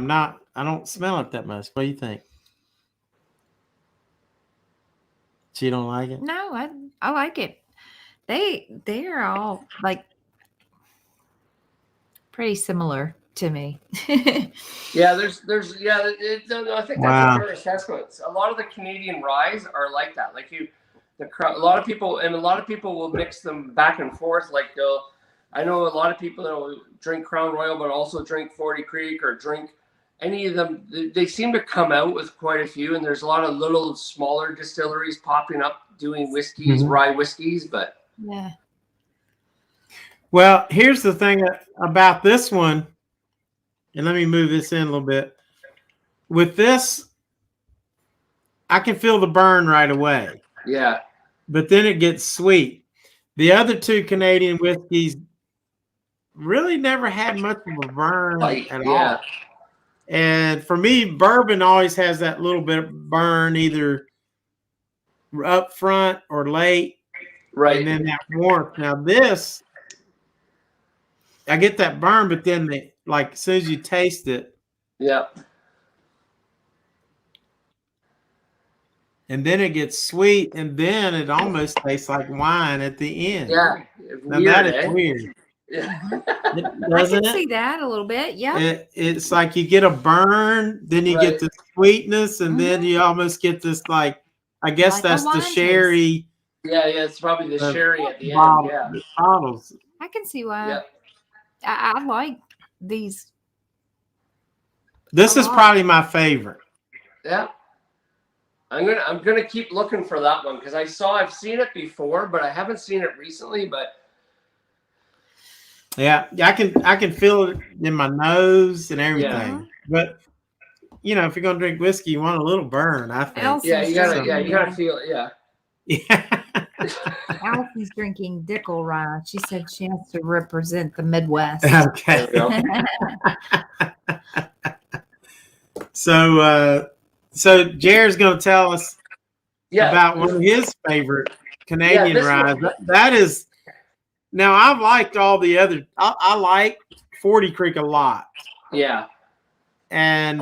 [SPEAKER 1] don't smell it that much. What do you think? She don't like it?
[SPEAKER 2] No, I like it. They're all like pretty similar to me.
[SPEAKER 3] Yeah, I think that's
[SPEAKER 1] Wow.
[SPEAKER 3] a fair assessment. A lot of the Canadian ryes are like that. Like a lot of people will mix them back and forth. Like I know a lot of people that will drink Crown Royal, but also drink 40 Creek or drink any of them. They seem to come out with quite a few, and there's a lot of little smaller distilleries popping up doing whiskeys, rye whiskeys, but
[SPEAKER 2] Yeah.
[SPEAKER 1] Well, here's the thing about this one, and let me move this in a little bit. With this, I can feel the burn right away.
[SPEAKER 3] Yeah.
[SPEAKER 1] But then it gets sweet. The other two Canadian whiskeys really never had much of a burn at all. And for me, bourbon always has that little bit of burn, either up front or late.
[SPEAKER 3] Right.
[SPEAKER 1] And then that warmth. Now this, I get that burn, but then as soon as you taste it.
[SPEAKER 3] Yeah.
[SPEAKER 1] And then it gets sweet, and then it almost tastes like wine at the end.
[SPEAKER 3] Yeah.
[SPEAKER 1] Now that is weird.
[SPEAKER 3] Yeah.
[SPEAKER 2] I can see that a little bit. Yeah.
[SPEAKER 1] It's like you get a burn, then you get the sweetness, and then you almost get this I guess that's the sherry.
[SPEAKER 3] Yeah, it's probably the sherry at the end. Yeah.
[SPEAKER 1] Bottles.
[SPEAKER 2] I can see why.
[SPEAKER 3] Yeah.
[SPEAKER 2] I like these.
[SPEAKER 1] This is probably my favorite.
[SPEAKER 3] Yeah. I'm gonna keep looking for that one because I've seen it before, but I haven't seen it recently. But
[SPEAKER 1] yeah, I can feel it in my nose and everything.
[SPEAKER 2] Yeah.
[SPEAKER 1] But if you're gonna drink whiskey, you want a little burn, I think.
[SPEAKER 3] Yeah, you gotta feel it. Yeah.
[SPEAKER 1] Yeah.
[SPEAKER 2] Allison's drinking Dickel rye. She said she has to represent the Midwest.
[SPEAKER 1] Okay. So Jared's going to tell us about one of his favorite Canadian ryes. That is Now I've liked all the other. I like 40 Creek a lot.
[SPEAKER 3] Yeah.
[SPEAKER 1] And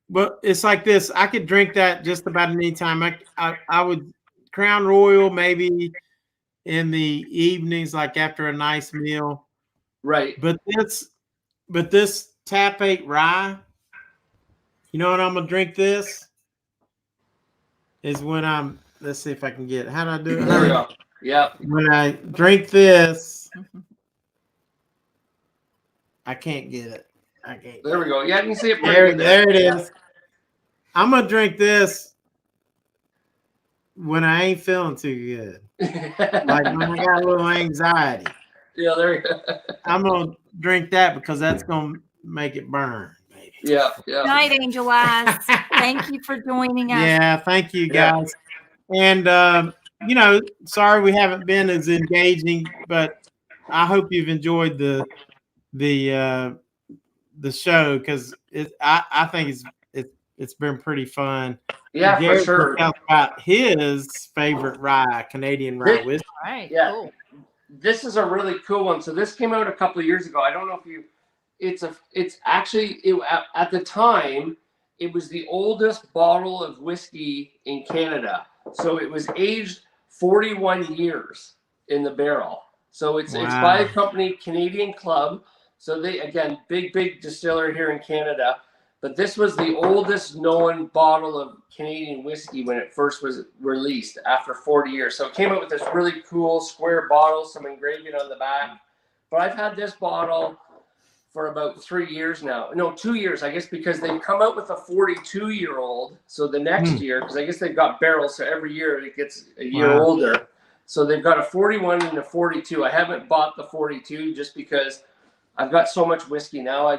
[SPEAKER 1] but it's like this. I could drink that just about any time. I would Crown Royal maybe in the evenings, like after a nice meal.
[SPEAKER 3] Right.
[SPEAKER 1] But this Tap 8 rye, you know what I'm gonna drink this? Is when let's see if I can get it. How do I do it?
[SPEAKER 3] There we go. Yeah.
[SPEAKER 1] When I drink this, I can't get it. I can't.
[SPEAKER 3] There we go. Yeah, you can see it.
[SPEAKER 1] There it is. I'm gonna drink this when I ain't feeling too good. Like when I got a little anxiety.
[SPEAKER 3] Yeah, there you go.
[SPEAKER 1] I'm gonna drink that because that's gonna make it burn. Maybe.
[SPEAKER 3] Yeah.
[SPEAKER 2] Good night, Angel Eyes. Thank you for joining us.
[SPEAKER 1] Yeah, thank you guys. And sorry we haven't been as engaging, but I hope you've enjoyed the show because I think it's been pretty fun.
[SPEAKER 3] Yeah,
[SPEAKER 1] Jared
[SPEAKER 3] for sure.
[SPEAKER 1] Talk about his favorite rye, Canadian rye whiskey.
[SPEAKER 2] All right.
[SPEAKER 3] Yeah.
[SPEAKER 2] Cool.
[SPEAKER 3] This is a really cool one. So this came out a couple of years ago. I don't know if it's actually at the time it was the oldest bottle of whiskey in Canada. So it was aged 41 years in the barrel. So it's by a company, Canadian Club. So they, again, big distiller here in Canada. But this was the oldest known bottle of Canadian whiskey when it first was released after 40 years. So it came out with this really cool square bottle, some engraving on the back. But I've had this bottle for about 3 years now. No, 2 years, I guess, because they've come out with a 42-year-old. So the next year, because I guess they've got barrels, so every year it gets a year older. So they've got a 41 and a 42. I haven't bought the 42 just because I've got so much whiskey now. I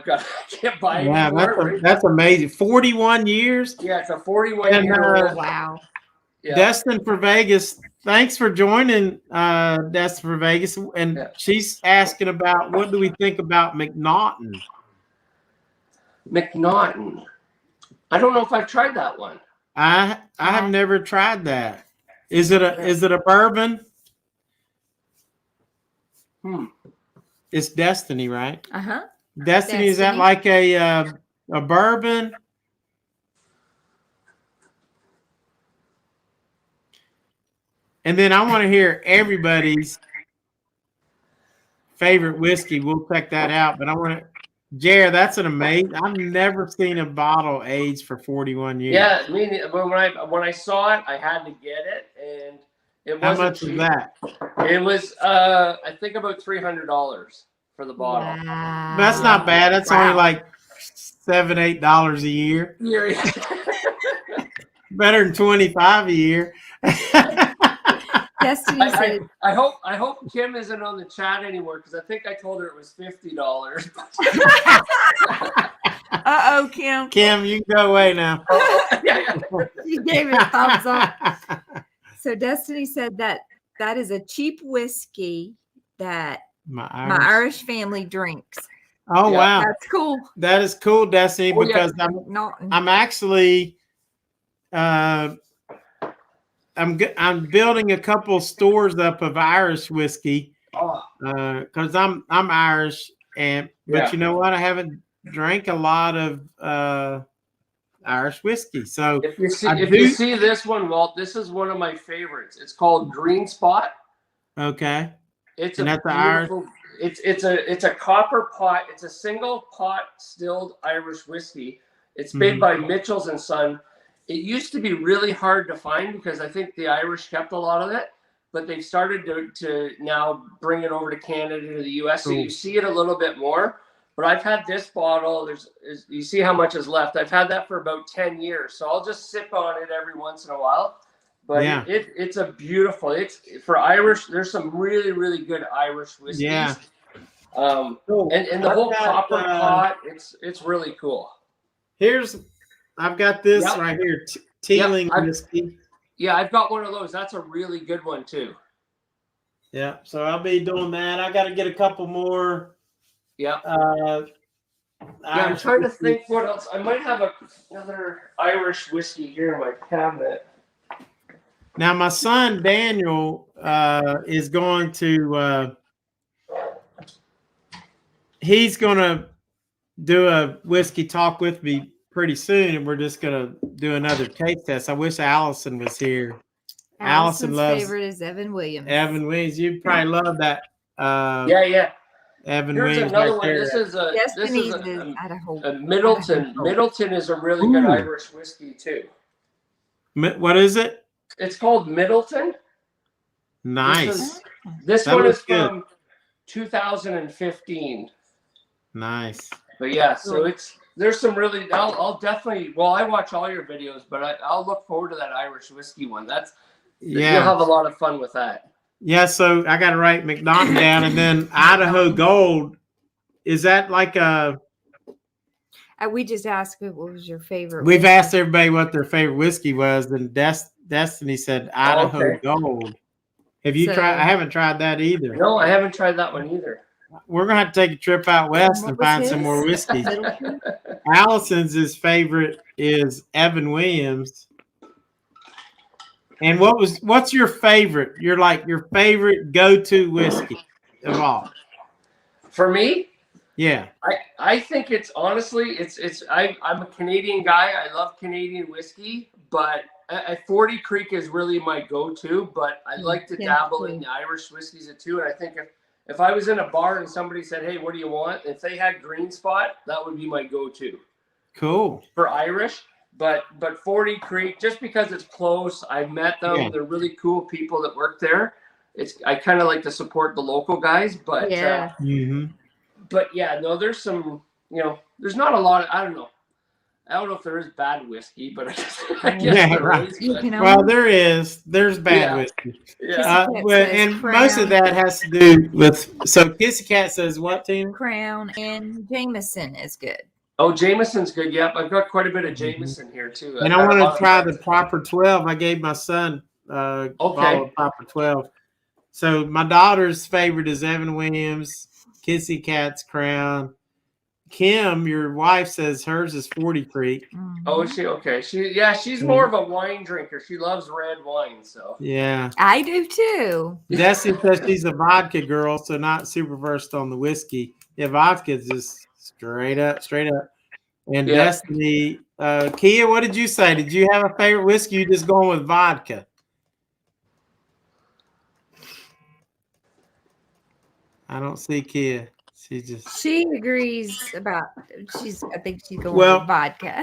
[SPEAKER 3] can't buy it anymore.
[SPEAKER 1] That's amazing. 41 years?
[SPEAKER 3] Yeah, it's a 41-year-old.
[SPEAKER 2] Wow.
[SPEAKER 3] Yeah.
[SPEAKER 1] Destin for Vegas. Thanks for joining Destin for Vegas. And she's asking about what do we think about McNaughton?
[SPEAKER 3] McNaughton. I don't know if I've tried that one.
[SPEAKER 1] I have never tried that. Is it a bourbon? It's Destiny, right?
[SPEAKER 2] Uh-huh.
[SPEAKER 1] Destiny, is that like a bourbon? And then I want to hear everybody's favorite whiskey. We'll check that out. But I want to, Jared, that's an amazing. I've never seen a bottle aged for 41 years.
[SPEAKER 3] Yeah, when I saw it, I had to get it, and it wasn't
[SPEAKER 1] How much
[SPEAKER 3] cheap.
[SPEAKER 1] was that?
[SPEAKER 3] It was, I think, about $300 for the bottle.
[SPEAKER 2] Wow.
[SPEAKER 1] That's not bad. That's only like $7, $8 a year.
[SPEAKER 3] Yeah.
[SPEAKER 1] Better than 25 a year.
[SPEAKER 2] Destiny said,
[SPEAKER 3] I hope Kim isn't on the chat anymore because I think I told her it was $50.
[SPEAKER 2] uh-oh, Kim.
[SPEAKER 1] Kim, you can go away now.
[SPEAKER 2] You gave it a thumbs up. So Destiny said that is a cheap whiskey that my Irish family drinks.
[SPEAKER 1] Oh, wow.
[SPEAKER 2] That's cool.
[SPEAKER 1] That is cool, Destiny, because I'm actually I'm building a couple stores up of Irish whiskey because I'm Irish, but you know what? I haven't drank a lot of Irish whiskey. So
[SPEAKER 3] if you see this one, Walt, this is one of my favorites. It's called Green Spot.
[SPEAKER 1] Okay.
[SPEAKER 3] It's a copper pot. It's a single pot stilled Irish whiskey. It's made by Mitchell's and Son. It used to be really hard to find because I think the Irish kept a lot of it, but they've started to now bring it over to Canada, to the US. So you see it a little bit more. But I've had this bottle. You see how much is left. I've had that for about 10 years. So I'll just sip on it every once in a while. But it's a beautiful. It's for Irish. There's some really, really good Irish whiskeys. Yeah. And the whole copper pot. It's really cool.
[SPEAKER 1] I've got this right here, Teeling whiskey.
[SPEAKER 3] Yeah, I've got one of those. That's a really good one too.
[SPEAKER 1] Yeah, so I'll be doing that. I got to get a couple more.
[SPEAKER 3] Yeah. I'm trying to think what else. I might have another Irish whiskey here in my cabinet.
[SPEAKER 1] Now, my son Daniel is going to he's gonna do a whiskey talk with me pretty soon, and we're just gonna do another taste test. I wish Allison was here. Allison
[SPEAKER 2] Allison's
[SPEAKER 1] loves
[SPEAKER 2] favorite is Evan Williams.
[SPEAKER 1] Evan Williams. You probably love that.
[SPEAKER 3] Yeah.
[SPEAKER 1] Evan
[SPEAKER 3] Here's
[SPEAKER 1] Williams
[SPEAKER 3] another
[SPEAKER 1] right
[SPEAKER 3] one.
[SPEAKER 1] there.
[SPEAKER 3] This is a
[SPEAKER 2] Idaho.
[SPEAKER 3] Middleton.
[SPEAKER 2] Idaho.
[SPEAKER 3] Middleton is a really good
[SPEAKER 1] Ooh.
[SPEAKER 3] Irish whiskey too.
[SPEAKER 1] What is it?
[SPEAKER 3] It's called Middleton.
[SPEAKER 1] Nice.
[SPEAKER 3] This
[SPEAKER 1] That
[SPEAKER 3] one is
[SPEAKER 1] looks good.
[SPEAKER 3] from 2015.
[SPEAKER 1] Nice.
[SPEAKER 3] But yeah, so there's some really. I'll definitely. Well, I watch all your videos, but I'll look forward to that Irish whiskey one. You'll have a lot of fun with that.
[SPEAKER 1] Yeah, so I got to write McNaughton down, and then Idaho Gold. Is that like a?
[SPEAKER 2] We just asked what was your favorite.
[SPEAKER 1] We've
[SPEAKER 2] whiskey.
[SPEAKER 1] asked everybody what their favorite whiskey was, and Destiny said Idaho Gold. Have you tried? I haven't tried that either.
[SPEAKER 3] No, I haven't tried that one either.
[SPEAKER 1] We're gonna have to take a trip out west and find some more whiskeys. Allison's favorite is Evan Williams. And what's your favorite? Your favorite go-to whiskey of all?
[SPEAKER 3] For me,
[SPEAKER 1] yeah.
[SPEAKER 3] I think it's honestly I'm a Canadian guy. I love Canadian whiskey, but 40 Creek is really my go-to. But I like to dabble in the Irish whiskeys too. And I think if I was in a bar and somebody said, "Hey, what do you want?" If they had Green Spot, that would be my go-to.
[SPEAKER 1] Cool.
[SPEAKER 3] For Irish. But 40 Creek, just because it's close, I've met them. Yeah. They're really cool people that work there. I kind of like to support the local guys, but but yeah, no, there's some, there's not a lot of, I don't know if there is bad whiskey, but I guess there is.
[SPEAKER 1] Well, there's bad whiskey.
[SPEAKER 3] Yeah.
[SPEAKER 1] And most of that has to do with, so Kissy Cat says what, Tina?
[SPEAKER 2] Crown and Jameson is good.
[SPEAKER 3] Oh, Jameson's good. Yep, I've got quite a bit of Jameson here too.
[SPEAKER 1] And I want to try the Proper 12. I gave my son a bottle of Proper 12. So my daughter's favorite is Evan Williams, Kissy Cat's Crown. Kim, your wife, says hers is 40 Creek.
[SPEAKER 3] Oh, is she? Okay. She's more of a wine drinker. She loves red wine, so.
[SPEAKER 1] Yeah.
[SPEAKER 2] I do too.
[SPEAKER 1] Destiny says she's a vodka girl, so not super versed on the whiskey. Yeah, vodka's just straight up. And Destiny, Kia, what did you say? Did you have a favorite whiskey? You just going with vodka? I don't see Kia. She
[SPEAKER 2] agrees about. I think she's going with vodka.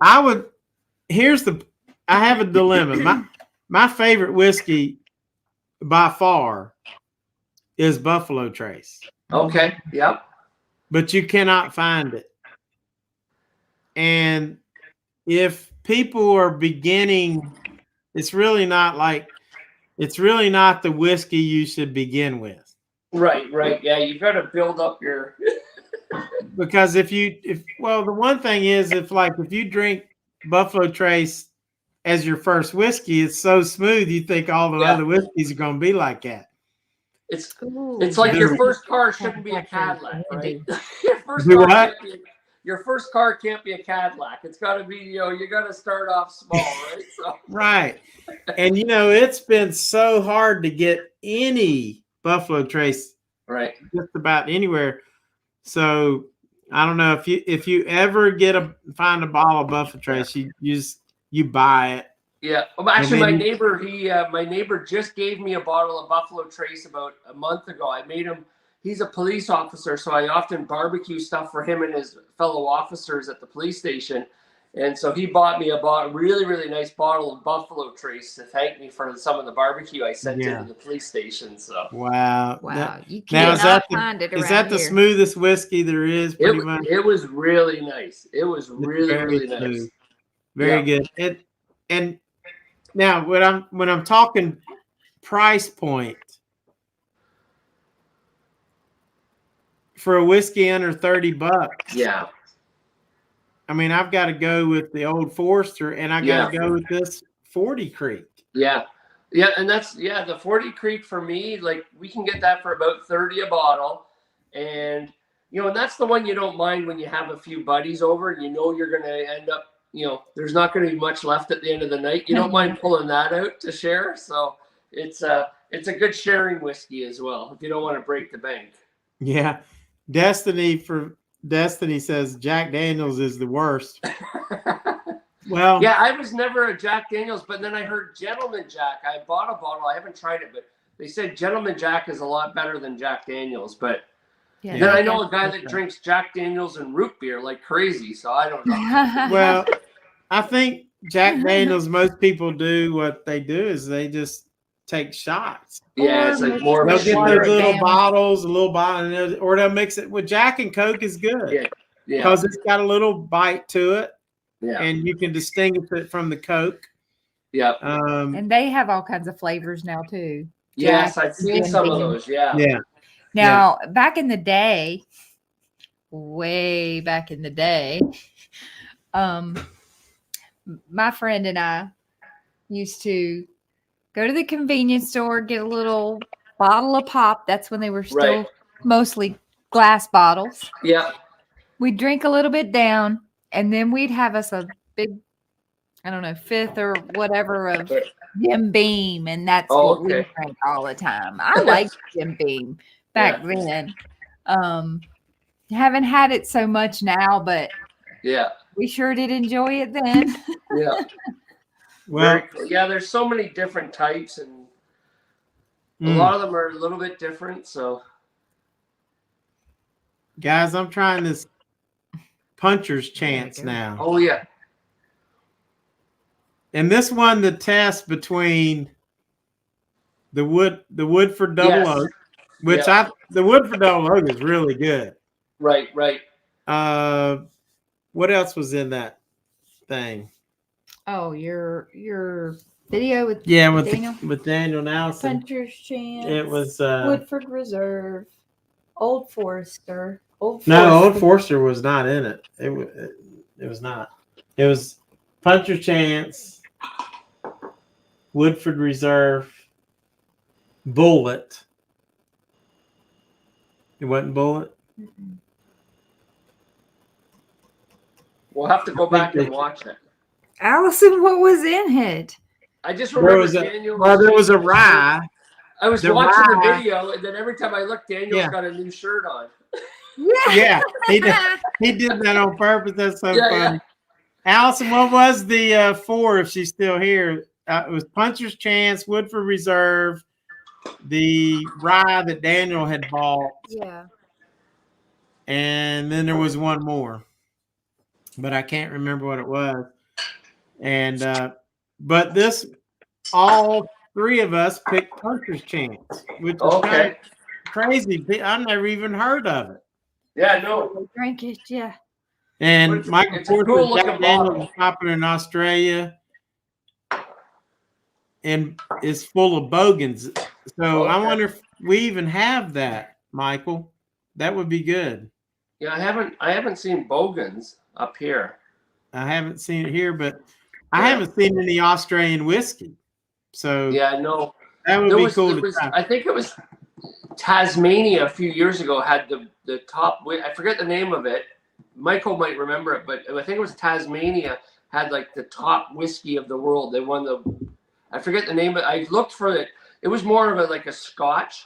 [SPEAKER 1] I have a dilemma. My favorite whiskey by far is Buffalo Trace.
[SPEAKER 3] Okay. Yep.
[SPEAKER 1] But you cannot find it. And if people are beginning, it's really not the whiskey you should begin with.
[SPEAKER 3] Right. Yeah, you've got to build up your.
[SPEAKER 1] Because the one thing is, if you drink Buffalo Trace as your first whiskey, it's so smooth you think all the other whiskeys are going to be like that.
[SPEAKER 3] It's like your first car shouldn't be a Cadillac, right? Your first car can't be a Cadillac. It's got to be, you got to start off small, right? So.
[SPEAKER 1] Right. And, it's been so hard to get any Buffalo Trace just about anywhere. So I don't know if you ever find a bottle of Buffalo Trace, you buy it.
[SPEAKER 3] Yeah. Well, actually, my neighbor just gave me a bottle of Buffalo Trace about a month ago. I made him. He's a police officer, so I often barbecue stuff for him and his fellow officers at the police station. And so he bought me a really, really nice bottle of Buffalo Trace to thank me for some of the barbecue I sent into the police station. So
[SPEAKER 1] wow,
[SPEAKER 2] you cannot find it around
[SPEAKER 1] Is that the
[SPEAKER 2] here.
[SPEAKER 1] smoothest whiskey there is? Pretty much.
[SPEAKER 3] It was really nice. It was really nice.
[SPEAKER 1] Very good. And now when I'm talking price point for a whiskey under $30.
[SPEAKER 3] Yeah.
[SPEAKER 1] I mean, I've got to go with the Old Forester, and I got to go with this 40 Creek.
[SPEAKER 3] Yeah, and that's the 40 Creek for me. Like, we can get that for about $30 a bottle, and and that's the one you don't mind when you have a few buddies over, and you're going to end up, there's not going to be much left at the end of the night. You don't mind pulling that out to share, so it's a good sharing whiskey as well if you don't want to break the bank.
[SPEAKER 1] Yeah. Destiny says Jack Daniels is the worst. Well,
[SPEAKER 3] yeah, I was never a Jack Daniels, but then I heard Gentleman Jack. I bought a bottle. I haven't tried it, but they said Gentleman Jack is a lot better than Jack Daniels. But then I know a guy that drinks Jack Daniels and root beer like crazy, so I don't know.
[SPEAKER 1] Well, I think Jack Daniels, most people do what they do is they just take shots.
[SPEAKER 3] Yeah, it's like more of
[SPEAKER 1] they'll
[SPEAKER 3] a
[SPEAKER 1] get
[SPEAKER 3] shooter.
[SPEAKER 1] those little bottles, a little bottle, or they'll mix it with Jack and Coke is good.
[SPEAKER 3] Yeah.
[SPEAKER 1] Because it's got a little bite to it.
[SPEAKER 3] Yeah.
[SPEAKER 1] And you can distinguish it from the Coke.
[SPEAKER 3] Yeah.
[SPEAKER 2] And they have all kinds of flavors now too.
[SPEAKER 3] Yes,
[SPEAKER 2] Jack,
[SPEAKER 3] I've seen some of those. Yeah.
[SPEAKER 1] Yeah.
[SPEAKER 2] Now, back in the day, way back in the day, my friend and I used to go to the convenience store, get a little bottle of pop. That's when they were still mostly glass bottles.
[SPEAKER 3] Yeah.
[SPEAKER 2] We'd drink a little bit down, and then we'd have us a big, I don't know, fifth or whatever of Jim Beam, and that's what we drank all the time. I liked Jim Beam back then. Haven't had it so much now, but we sure did enjoy it then.
[SPEAKER 3] Yeah. Well, there's so many different types, and a lot of them are a little bit different. So,
[SPEAKER 1] guys, I'm trying this Puncher's Chance now.
[SPEAKER 3] Oh yeah.
[SPEAKER 1] And this one, the test between the Woodford Double Oak, which the Woodford Double Oak is really good.
[SPEAKER 3] Right.
[SPEAKER 1] What else was in that thing?
[SPEAKER 2] Oh, your video with
[SPEAKER 1] Daniel? With Daniel Nelson.
[SPEAKER 2] Puncher's Chance.
[SPEAKER 1] It was
[SPEAKER 2] Woodford Reserve, Old Forester.
[SPEAKER 1] No, Old Forester was not in it. It was not. It was Puncher's Chance, Woodford Reserve, Bullet. It wasn't Bullet?
[SPEAKER 2] Mm-mm.
[SPEAKER 3] We'll have to go back and watch it.
[SPEAKER 2] Allison, what was in it?
[SPEAKER 3] I just remember Daniel.
[SPEAKER 1] There was a rye.
[SPEAKER 3] I was watching the video, and then every time I looked, Daniel's got a new shirt on.
[SPEAKER 1] Yeah, he did that on purpose. That's so funny. Yeah. Allison, what was the four, if she's still here? It was Puncher's Chance, Woodford Reserve, the rye that Daniel had bought.
[SPEAKER 2] Yeah.
[SPEAKER 1] And then there was one more, but I can't remember what it was. And but all three of us picked Puncher's Chance, which is kind of crazy. I've never even heard of it.
[SPEAKER 3] Yeah, no.
[SPEAKER 2] Drink it, yeah.
[SPEAKER 1] And Michael Porter, Jack Daniels is popular in Australia and is full of bogans. So I wonder if we even have that, Michael. That would be good.
[SPEAKER 3] Yeah, I haven't seen bogans up here.
[SPEAKER 1] I haven't seen it here, but I haven't seen any Australian whiskey. So
[SPEAKER 3] no.
[SPEAKER 1] That would be cool to try.
[SPEAKER 3] I think it was Tasmania a few years ago had the top. I forget the name of it. Michael might remember it, but I think it was Tasmania had like the top whiskey of the world. They won I forget the name, but I looked for it. It was more of a Scotch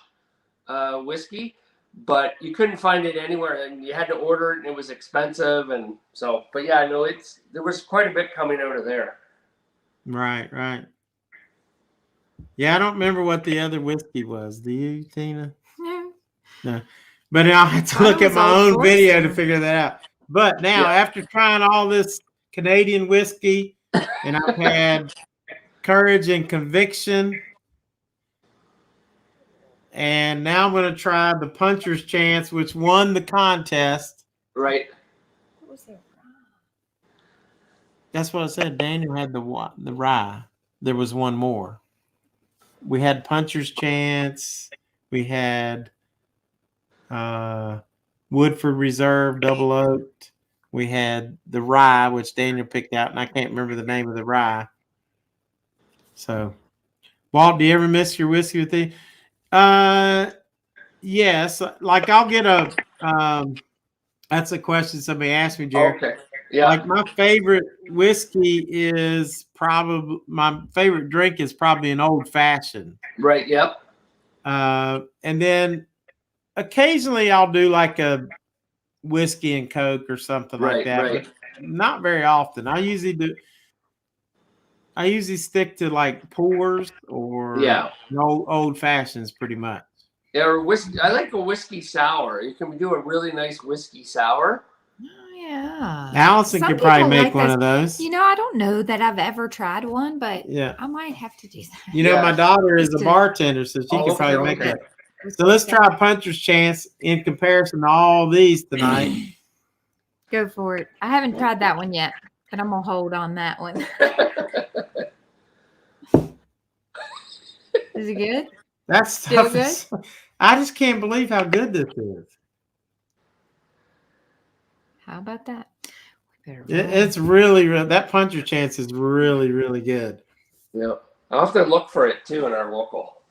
[SPEAKER 3] whiskey, but you couldn't find it anywhere, and you had to order it, and it was expensive, and so. But yeah, no, there was quite a bit coming out of there.
[SPEAKER 1] Right. Yeah, I don't remember what the other whiskey was. Do you, Tina? No. But I'll have to look at my own video to figure that out. But now, after trying all this Canadian whiskey, and I've had Courage and Conviction, and now I'm going to try the Puncher's Chance, which won the contest.
[SPEAKER 3] Right.
[SPEAKER 2] What was that?
[SPEAKER 1] That's what I said. Daniel had the rye. There was one more. We had Puncher's Chance. We had Woodford Reserve Double Oaked. We had the rye, which Daniel picked out, and I can't remember the name of the rye. So, Walt, do you ever miss your whiskey with the? Yes. Like I'll get that's a question somebody asked me, Jerry.
[SPEAKER 3] Okay. Yeah.
[SPEAKER 1] Like my favorite whiskey my favorite drink is probably an old fashioned.
[SPEAKER 3] Right. Yep.
[SPEAKER 1] And then occasionally I'll do like a whiskey and Coke or something like that,
[SPEAKER 3] Right.
[SPEAKER 1] but not very often. I usually stick to like pours or old fashions pretty much.
[SPEAKER 3] Yeah, or whiskey. I like a whiskey sour. You can do a really nice whiskey sour.
[SPEAKER 2] Oh, yeah.
[SPEAKER 1] Allison could probably make one of those.
[SPEAKER 2] You know, I don't know that I've ever tried one, but I might have to do that.
[SPEAKER 1] You know, my daughter is a bartender, so she could probably make that. So let's try Puncher's Chance in comparison to all these tonight.
[SPEAKER 2] Go for it. I haven't tried that one yet, but I'm going to hold on that one. Is it good?
[SPEAKER 1] That stuff is, I just can't believe how good this is.
[SPEAKER 2] How about that?
[SPEAKER 1] It's really, that Puncher's Chance is really, really good.
[SPEAKER 3] Yeah. I'll have to look for it too in our local.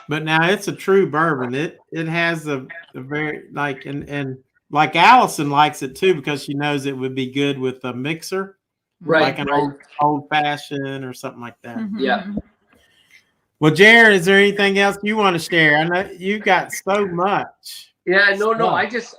[SPEAKER 1] But now it's a true bourbon. It has a very like and like Allison likes it too because she knows it would be good with a mixer, like an old fashioned or something like that.
[SPEAKER 2] Mm-hmm.
[SPEAKER 3] Yeah.
[SPEAKER 1] Well, Jared, is there anything else you want to share? I know you've got so much.
[SPEAKER 3] Yeah, no.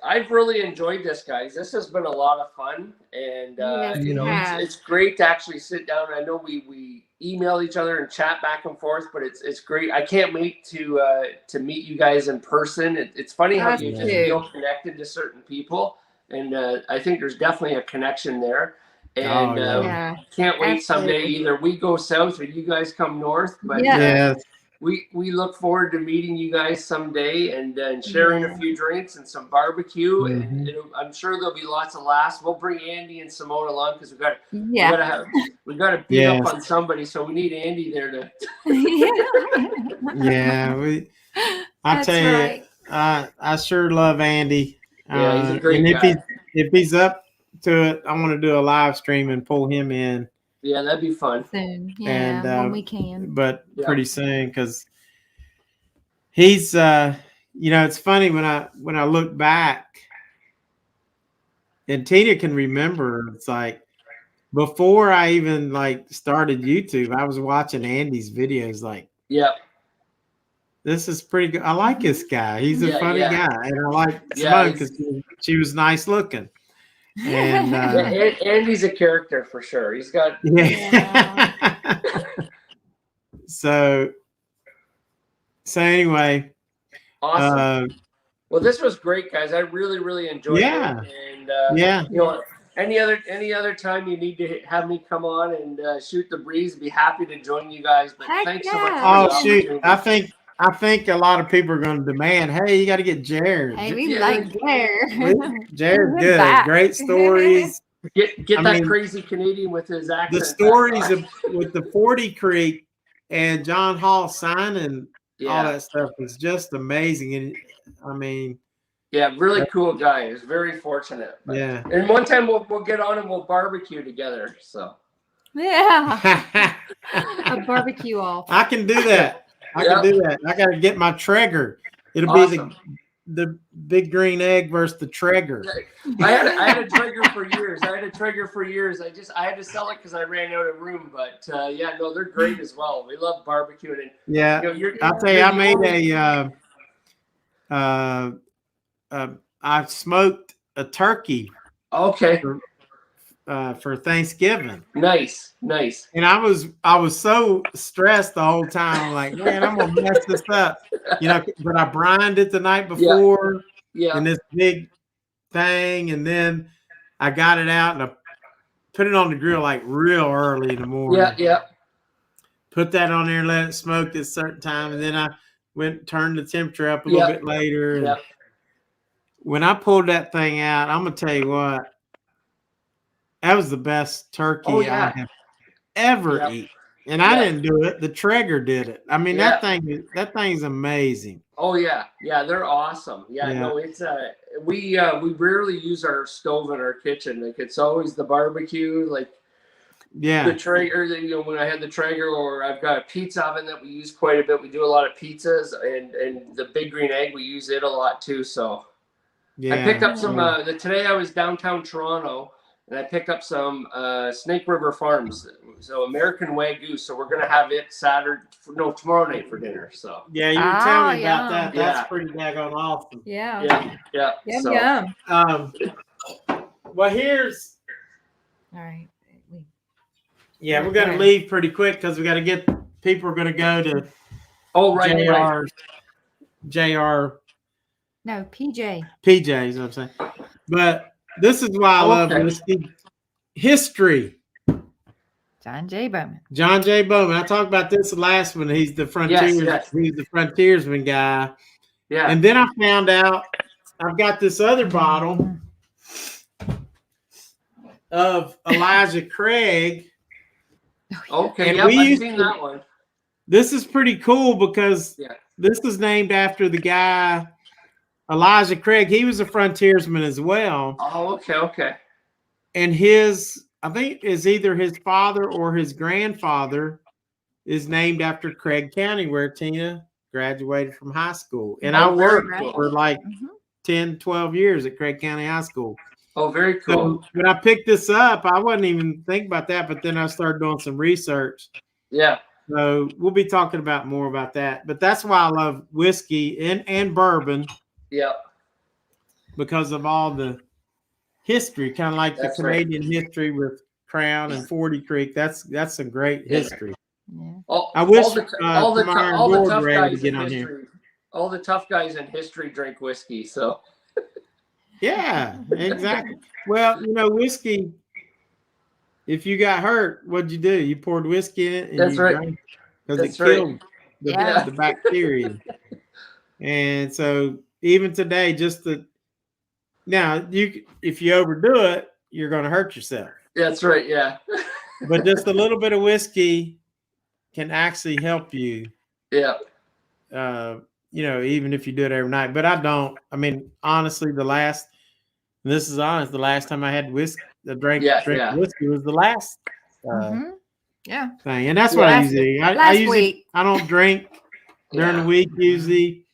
[SPEAKER 3] I've really enjoyed this, guys. This has been a lot of fun, and you know, it's great to actually sit down. I know we email each other and chat back and forth, but it's great. I can't wait to meet you guys in person. It's funny how you just feel connected to certain people, and I think there's definitely a connection there. And can't wait someday either we go south or you guys come north. But we look forward to meeting you guys someday and sharing a few drinks and some barbecue. And I'm sure there'll be lots of laughs. We'll bring Andy and Simone along because we got to beat up on somebody. So we need Andy there to.
[SPEAKER 1] I tell you, I sure love Andy.
[SPEAKER 3] Yeah, he's a great guy.
[SPEAKER 1] If he's up to it, I want to do a live stream and pull him in.
[SPEAKER 3] Yeah, that'd be fun.
[SPEAKER 2] Soon. Yeah, when we can.
[SPEAKER 1] But pretty soon because he's you know, it's funny when I look back and Tina can remember, it's like before I even like started YouTube, I was watching Andy's videos like this is pretty good. I like this guy. He's a funny guy. And I like Simone because she was nice looking. And
[SPEAKER 3] Andy's a character for sure. He's got
[SPEAKER 1] so anyway,
[SPEAKER 3] awesome. Well, this was great, guys. I really enjoyed it. And you know, any other time you need to have me come on and shoot the breeze, I'd be happy to join you guys. But thanks so much.
[SPEAKER 1] Oh shoot, I think a lot of people are going to demand, hey, you got to get Jared.
[SPEAKER 2] Hey, we like Jared.
[SPEAKER 1] Jared's good. Great stories.
[SPEAKER 3] Get that crazy Canadian with his accent.
[SPEAKER 1] The stories with the 40 Creek and John Hall signing all that stuff is just amazing. And I mean,
[SPEAKER 3] really cool guy. He's very fortunate. But, and one time we'll get on and we'll barbecue together. So
[SPEAKER 2] a barbecue off.
[SPEAKER 1] I can do that. I can do that. I got to get my Traeger. It'll be the big green egg versus the Traeger.
[SPEAKER 3] I had a Traeger for years. I had to sell it because I ran out of room. But they're great as well. We love barbecuing. And,
[SPEAKER 1] I'll tell you, I made I smoked a turkey.
[SPEAKER 3] Okay.
[SPEAKER 1] For Thanksgiving.
[SPEAKER 3] Nice.
[SPEAKER 1] And I was so stressed the whole time. I'm like, man, I'm gonna mess this up. You know, but I brined it the night before in this big thing, and then I got it out and I put it on the grill like real early in the morning. Put that on there and let it smoke at a certain time, and then I turned the temperature up a little bit later. And when I pulled that thing out, I'm gonna tell you what. That was the best turkey I have ever eaten. And I didn't do it. The Traeger did it. I mean, that thing's amazing.
[SPEAKER 3] Oh yeah. Yeah, they're awesome. No, it's we rarely use our stove in our kitchen. Like it's always the barbecue, like the Traeger, you know, when I had the Traeger, or I've got a pizza oven that we use quite a bit. We do a lot of pizzas, and the big green egg, we use it a lot too. So I picked up some today I was downtown Toronto. and I picked up some Snake River Farms, so American Wagyu. So we're gonna have it tomorrow night for dinner. So
[SPEAKER 1] yeah, you were telling me about
[SPEAKER 2] yum.
[SPEAKER 1] that. That's pretty daggone awesome.
[SPEAKER 2] Yeah.
[SPEAKER 3] yeah.
[SPEAKER 2] Yum,
[SPEAKER 3] So
[SPEAKER 2] yum.
[SPEAKER 1] Well, here's.
[SPEAKER 2] All right.
[SPEAKER 1] Yeah, we're gonna leave pretty quick because we got to get people are gonna go to. JR.
[SPEAKER 2] No, PJ.
[SPEAKER 1] PJs, I'm saying. But this is why I love whiskey. History.
[SPEAKER 2] John J. Bowman.
[SPEAKER 1] John J. Bowman. I talked about this last one. He's the He's the frontiersman guy.
[SPEAKER 3] Yeah.
[SPEAKER 1] And then I found out I've got this other bottle of Elijah Craig.
[SPEAKER 3] Okay.
[SPEAKER 1] And
[SPEAKER 3] I've seen that one.
[SPEAKER 1] This is pretty cool because this is named after the guy Elijah Craig. He was a frontiersman as well.
[SPEAKER 3] Oh, okay.
[SPEAKER 1] And I think is either his father or his grandfather is named after Craig County, where Tina graduated from high school. And I worked for like 10, 12 years at Craig County High School.
[SPEAKER 3] Oh, very cool.
[SPEAKER 1] So when I picked this up, I wasn't even thinking about that, but then I started doing some research.
[SPEAKER 3] Yeah.
[SPEAKER 1] So we'll be talking more about that. But that's why I love whiskey and bourbon.
[SPEAKER 3] Yeah.
[SPEAKER 1] Because of all the history, kind of like the Canadian history with Crown and 40 Creek. That's some great history.
[SPEAKER 2] Yeah.
[SPEAKER 1] I wish
[SPEAKER 3] all the tough guys in history. All the tough guys in history drink whiskey. So.
[SPEAKER 1] Yeah, exactly. Well, whiskey. If you got hurt, what'd you do? You poured whiskey in it, and you drank it because it killed the bacteria. And so, even today, if you overdo it, you're going to hurt yourself.
[SPEAKER 3] That's right. Yeah.
[SPEAKER 1] But just a little bit of whiskey can actually help you.
[SPEAKER 3] Yeah.
[SPEAKER 1] Even if you do it every night. But I don't. I mean, honestly, the last time I had whiskey, drank whiskey was the last thing. And that's what I usually I don't drink during the week usually.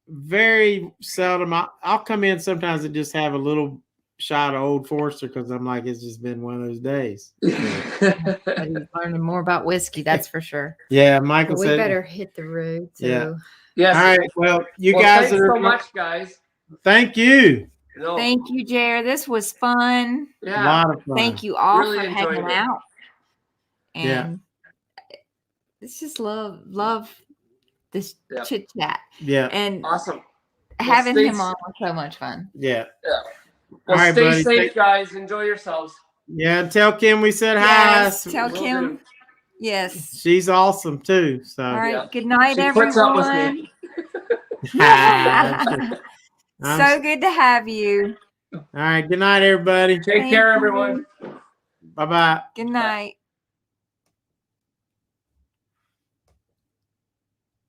[SPEAKER 1] Very seldom. I'll come in sometimes and just have a little shot of Old Forester because I'm like, it's just been one of those days.
[SPEAKER 2] I'm learning more about whiskey, that's for sure.
[SPEAKER 1] Yeah, Michael said
[SPEAKER 2] we better hit the road. So.
[SPEAKER 1] Yeah.
[SPEAKER 3] Yes.
[SPEAKER 1] All right. Well, guys
[SPEAKER 3] thanks so much, guys.
[SPEAKER 1] Thank you.
[SPEAKER 2] Thank you, Jer. This was fun.
[SPEAKER 3] Yeah.
[SPEAKER 1] A lot of fun.
[SPEAKER 2] Thank you all
[SPEAKER 3] Really
[SPEAKER 2] for hanging out. And
[SPEAKER 1] it's
[SPEAKER 2] just love this chit chat.
[SPEAKER 1] Yeah.
[SPEAKER 2] And
[SPEAKER 3] awesome.
[SPEAKER 2] Having him on was so much fun.
[SPEAKER 1] Yeah.
[SPEAKER 3] Well,
[SPEAKER 1] all right,
[SPEAKER 3] stay safe, guys. Enjoy yourselves.
[SPEAKER 1] Yeah. Tell Kim we said
[SPEAKER 2] yes,
[SPEAKER 1] hi.
[SPEAKER 2] Tell Kim. Yes.
[SPEAKER 1] She's awesome too. So.
[SPEAKER 2] All right. Good night, everyone.
[SPEAKER 3] Puts up with me.
[SPEAKER 2] So good to have you.
[SPEAKER 1] All right. Good night, everybody.
[SPEAKER 3] Take care, everyone.
[SPEAKER 1] Bye-bye.
[SPEAKER 2] Good night.